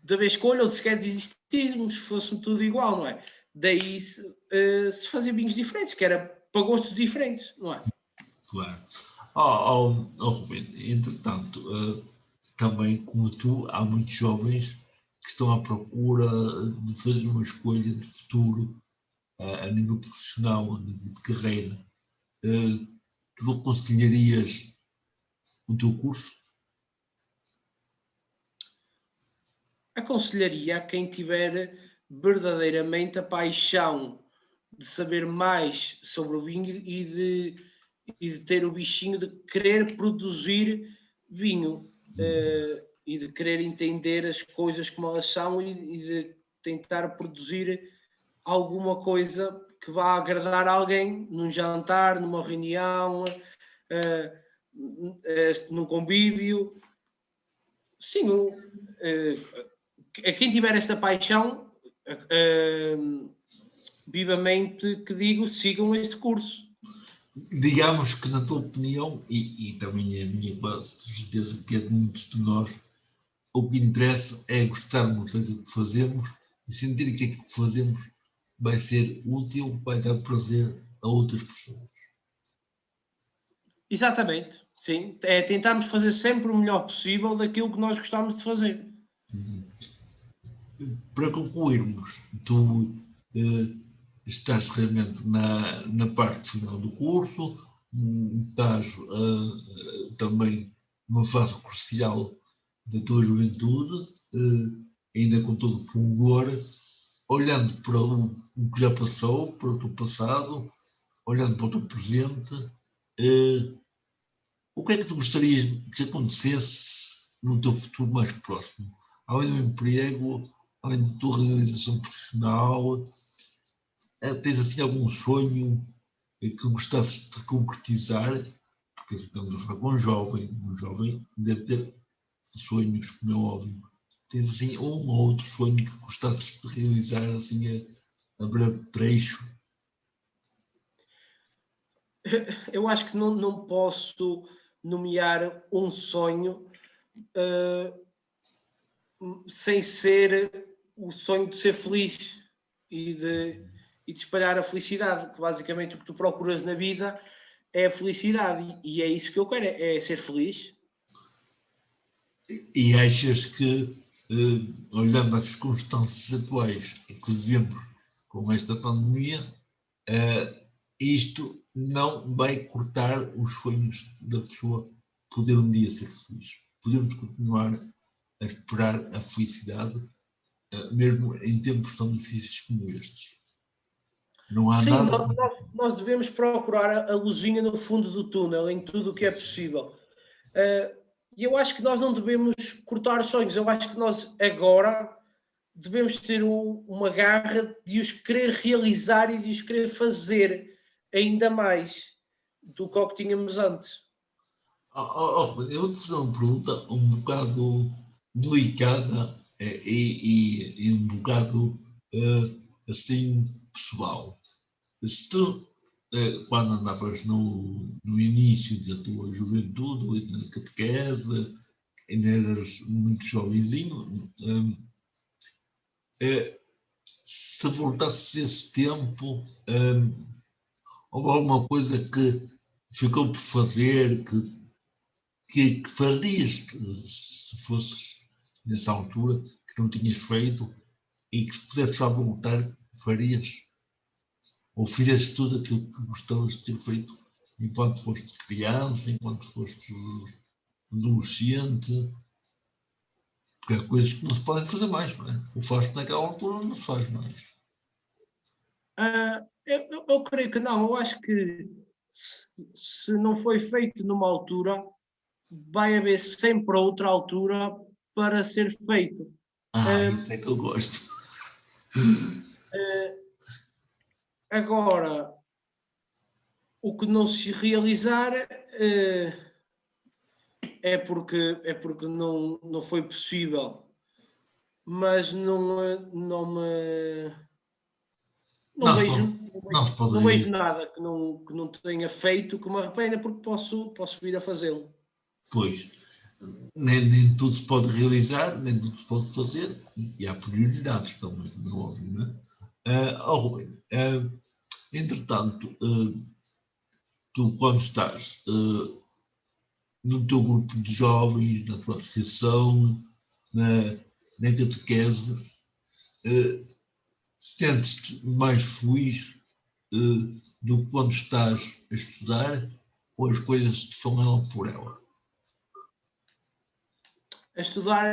de haver escolha ou de sequer de existirmos, se fosse tudo igual, não é? Daí se fazia vinhos diferentes, que era para gostos diferentes, não é? Claro. Rubén, entretanto, também como tu, há muitos jovens que estão à procura de fazer uma escolha de futuro a nível profissional, a nível de carreira. Tu aconselharias o teu curso? Aconselharia a quem tiver verdadeiramente a paixão de saber mais sobre o vinho e de ter o bichinho de querer produzir vinho e de querer entender as coisas como elas são e de tentar produzir alguma coisa que vá agradar alguém num jantar, numa reunião, num convívio. Sim, a quem tiver esta paixão, vivamente que digo, sigam este curso. Digamos que, na tua opinião, e também é a minha quase certeza que é de muitos de nós, o que interessa é gostarmos daquilo que fazemos e sentir que aquilo que fazemos vai ser útil, vai dar prazer a outras pessoas. Exatamente, sim. É tentarmos fazer sempre o melhor possível daquilo que nós gostamos de fazer. Para concluirmos, tu estás realmente na parte final do curso, estás também numa fase crucial da tua juventude, ainda com todo o fulgor, olhando para o que já passou, para o teu passado, olhando para o teu presente, o que é que tu gostarias que acontecesse no teu futuro mais próximo? Além do emprego, além da tua realização profissional, tens assim algum sonho que gostasses de concretizar? Porque estamos a falar com um jovem deve ter sonhos, como é óbvio. Tens assim um ou outro sonho que gostasses de realizar assim a breve trecho? Eu acho que não posso nomear um sonho sem ser o sonho de ser feliz e de espalhar a felicidade, que basicamente o que tu procuras na vida é a felicidade e é isso que eu quero, é ser feliz. E achas que, olhando às circunstâncias atuais em que vivemos com esta pandemia, isto não vai cortar os sonhos da pessoa poder um dia ser feliz. Podemos continuar a esperar a felicidade, mesmo em tempos tão difíceis como estes. Não há Sim, nada. nós devemos procurar a luzinha no fundo do túnel em tudo o que é possível. E eu acho que nós não devemos cortar os sonhos, eu acho que nós agora devemos ter uma garra de os querer realizar e de os querer fazer ainda mais do que o que tínhamos antes. Eu vou-te fazer uma pergunta um bocado delicada e um bocado assim pessoal. Se tu, quando andavas no início da tua juventude, na catequese, ainda eras muito jovenzinho, se voltasses esse tempo, houve alguma coisa que ficou por fazer, que farias se fosses nessa altura, que não tinhas feito, e que se pudesse lá voltar, farias? Ou fizeste tudo aquilo que gostavas de ter feito enquanto foste criança, enquanto foste adolescente? Porque há coisas que não se podem fazer mais, não é? O faz naquela altura não se faz mais. Eu creio que não, eu acho que se não foi feito numa altura, vai haver sempre outra altura para ser feito. Isso é que eu gosto. Agora, o que não se realizar é porque não foi possível, mas não Não se vejo, pode, não se não vejo pode. nada que não tenha feito que me arrependa, porque posso vir a fazê-lo. Pois, nem tudo se pode realizar, nem tudo se pode fazer, e há prioridades também, não é óbvio, não é? Ruben, entretanto, tu quando estás no teu grupo de jovens, na tua associação, na catequese, sentes-te mais feliz do que quando estás a estudar, ou as coisas são ela por ela? A estudar,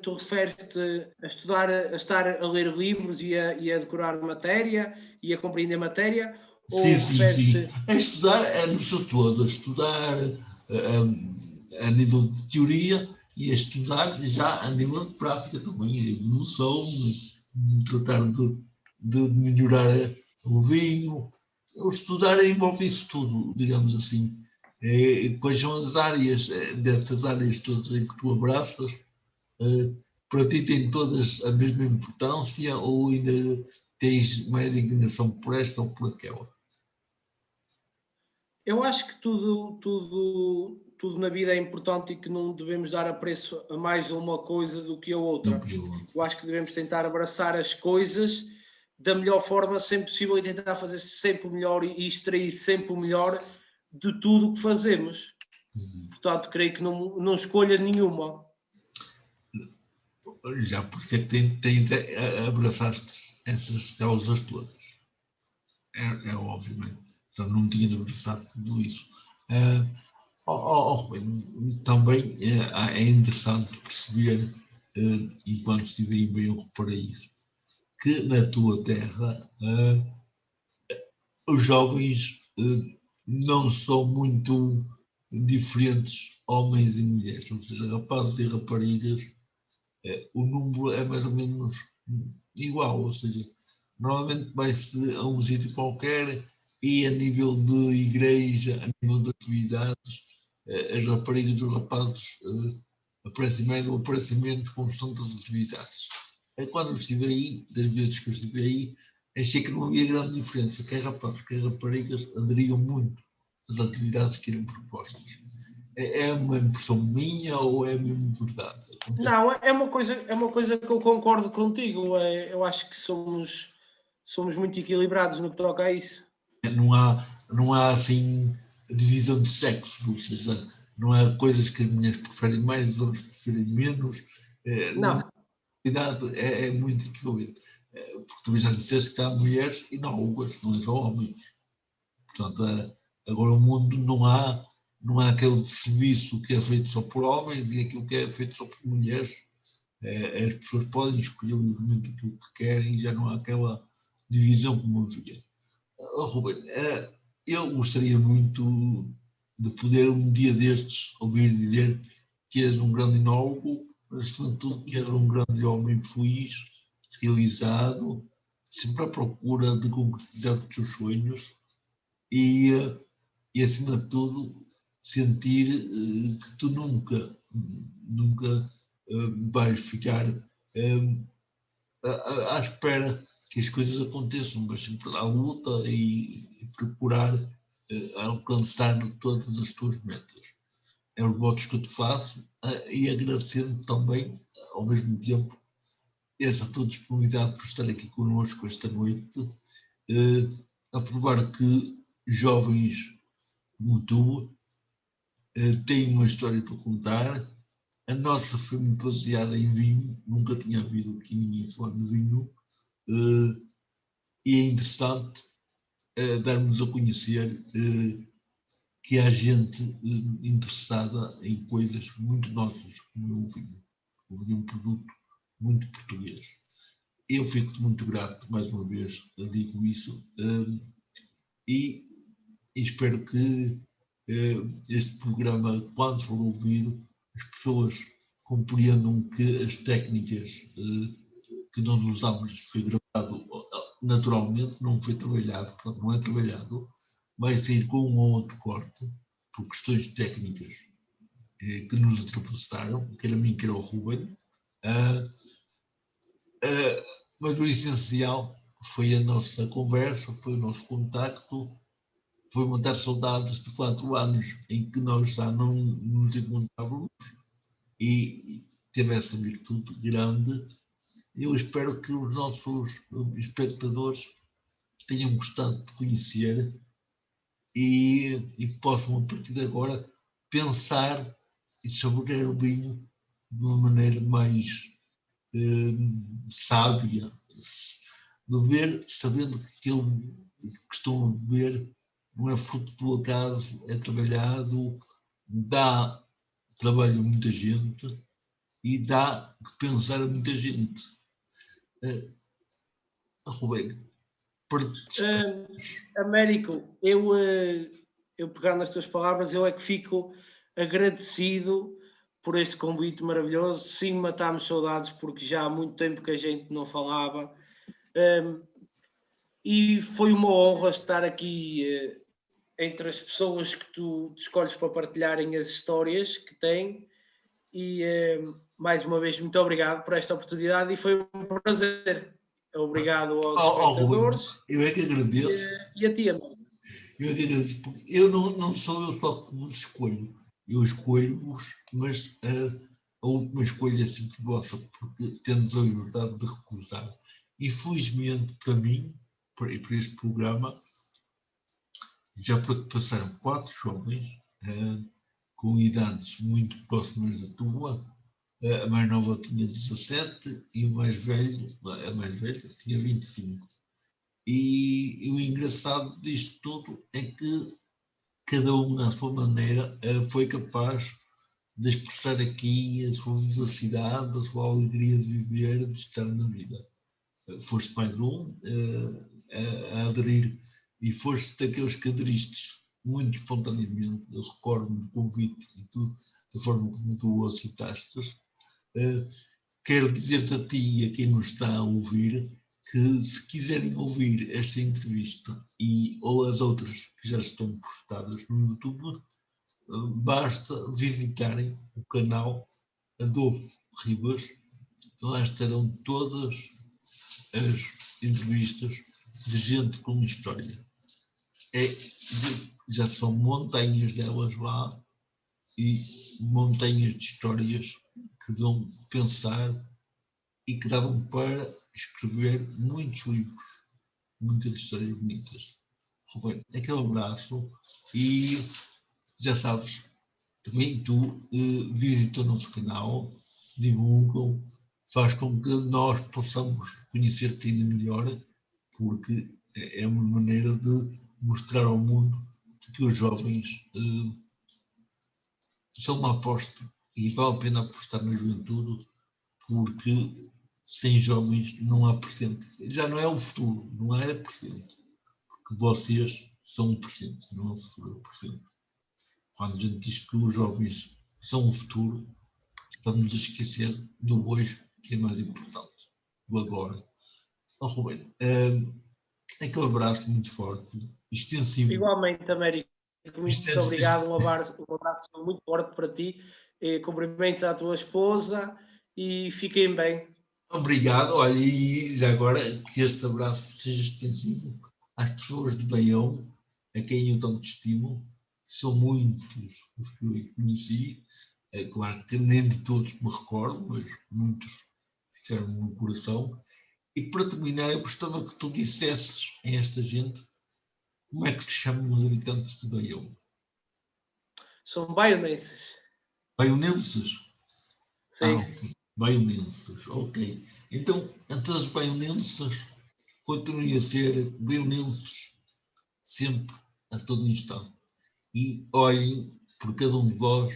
tu referes-te a estudar, a estar a ler livros e a decorar matéria e a compreender matéria, Sim, ou sim, sim. referes-te. A estudar é no seu todo, a estudar a nível de teoria e a estudar já a nível de prática também, a evolução, tratar de melhorar o vinho. O estudar envolve isso tudo, digamos assim. Quais são as áreas, dessas áreas todas em que tu abraças, para ti têm todas a mesma importância ou ainda tens mais inclinação por esta ou por aquela? Eu acho que tudo na vida é importante e que não devemos dar apreço a mais uma coisa do que a Do outra. que eu. Eu acho que devemos tentar abraçar as coisas da melhor forma sempre possível e tentar fazer sempre o melhor e extrair sempre o melhor de tudo o que fazemos. Portanto, creio que não escolha nenhuma. Já por isso é que tem abraçaste essas causas todas. É óbvio, não é? Então não tinha de abraçar tudo isso. Também é interessante perceber, enquanto estive aí bem, eu reparei isso, que na tua terra os jovens não são muito diferentes, homens e mulheres, ou seja, rapazes e raparigas, o número é mais ou menos igual, ou seja, normalmente vai-se a um sítio qualquer e a nível de igreja, a nível de atividades, as raparigas e os rapazes aparecem mais ou aparecem menos com tantas atividades. Quando eu estive aí, das vezes que eu estive aí, achei que não havia grande diferença, quer rapazes, quer raparigas aderiam muito às atividades que eram propostas. É uma impressão minha ou é mesmo verdade? Não, é uma coisa que eu concordo contigo. Eu acho que somos muito equilibrados no que toca a isso. Não há assim divisão de sexos, ou seja, não há coisas que as mulheres preferem mais, os homens preferem menos. Na Não, realidade é muito equivalente. Porque tu já disseste que há mulheres e não algumas, não é só homens. Portanto, agora o mundo não há aquele serviço que é feito só por homens e aquilo que é feito só por mulheres. As pessoas podem escolher livremente aquilo que querem e já não há aquela divisão como havia. Ruben, eu gostaria muito de poder um dia destes ouvir dizer que és um grande enólogo, mas acima de tudo que és um grande homem feliz, realizado, sempre à procura de concretizar os teus sonhos e, e acima de tudo sentir que tu nunca vais ficar à espera que as coisas aconteçam, mas sempre à luta e procurar alcançar todas as tuas metas. É os votos que eu te faço e agradecendo também, ao mesmo tempo, essa tua disponibilidade por estar aqui connosco esta noite, a provar que jovens como tu têm uma história para contar. A nossa foi muito baseada em vinho, nunca tinha havido aqui ninguém falar de vinho, e é interessante darmos a conhecer que há gente interessada em coisas muito nossas, como é o vinho. O vinho é um produto muito português. Eu fico muito grato, mais uma vez, digo isso, e espero que este programa, quando for ouvido, as pessoas compreendam que as técnicas que nós usamos foi gravado naturalmente, não foi trabalhado, portanto, não é trabalhado, vai sair com um ou outro corte, por questões técnicas que nos ultrapassaram, quer a mim, quer ao Ruben, mas o essencial foi a nossa conversa, foi o nosso contacto, foi matar saudades de 4 anos em que nós já não nos encontrávamos e teve essa virtude grande. Eu espero que os nossos espectadores tenham gostado de conhecer e possam, a partir de agora, pensar e saborear o vinho de uma maneira mais sábia, beber sabendo que aquilo que estão a beber não é fruto do acaso, é trabalhado, dá trabalho a muita gente e dá que pensar a muita gente. Ruben, Américo, eu pegando nas tuas palavras, eu é que fico agradecido por este convite maravilhoso. Sim, matámos saudades porque já há muito tempo que a gente não falava. E foi uma honra estar aqui entre as pessoas que tu escolhes para partilharem as histórias que têm. E mais uma vez, muito obrigado por esta oportunidade e foi um prazer. Obrigado aos Ruben, espectadores eu é que agradeço. E a ti, amigo. Eu é que agradeço, porque eu não sou eu só que vos escolho. Eu escolho-vos, mas a última escolha é sempre vossa, porque temos a liberdade de recusar. E felizmente para mim, para este programa, já passaram 4 jovens com idades muito próximas da tua. A mais nova tinha 17 e a mais velha tinha 25. E o engraçado disto tudo é que cada um à sua maneira foi capaz de expressar aqui a sua vivacidade, a sua alegria de viver, de estar na vida. Foste mais um a aderir e foste daqueles que aderiste muito espontaneamente. Eu recordo-me do convite e tu, da forma como tu o aceitaste. Quero dizer-te a ti e a quem nos está a ouvir que, se quiserem ouvir esta entrevista ou as outras que já estão postadas no YouTube, basta visitarem o canal Adolfo Ribas. Lá estarão todas as entrevistas de gente com história. Já são montanhas delas lá e montanhas de histórias que dão a pensar e que davam para escrever muitos livros, muitas histórias bonitas. Ruben, aquele abraço e já sabes, também tu visita o nosso canal, divulga, faz com que nós possamos conhecer-te ainda melhor, porque é uma maneira de mostrar ao mundo que os jovens são uma aposta e vale a pena apostar na juventude, porque sem jovens não há presente. Já não é o futuro, não é presente, porque vocês são o presente, não é o futuro, é o presente. Quando a gente diz que os jovens são o futuro, estamos a esquecer do hoje, que é mais importante, do agora. Ruben, aquele abraço muito forte, extensivo. Igualmente, Américo, muito obrigado, um abraço muito forte para ti, cumprimentos à tua esposa e fiquem bem. Obrigado, olha, e já agora que este abraço seja extensivo às pessoas de Baião, a quem eu tanto estimo, são muitos os que eu conheci, claro que nem de todos me recordo, mas muitos ficaram no coração. E para terminar, eu gostava que tu dissesses a esta gente como é que se chamam os habitantes de Baião. São baionenses. Baionenses? Sim. Sim, baionenses, ok. Então, entre os baionenses, continuem a ser baionenses sempre, a todo instante. E olhem por cada um de vós,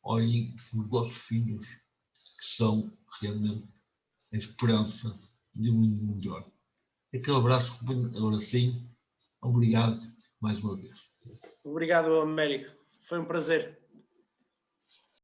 olhem por vossos filhos, que são realmente a esperança de um mundo melhor. Aquele abraço, agora sim, obrigado mais uma vez. Obrigado, Américo. Foi um prazer.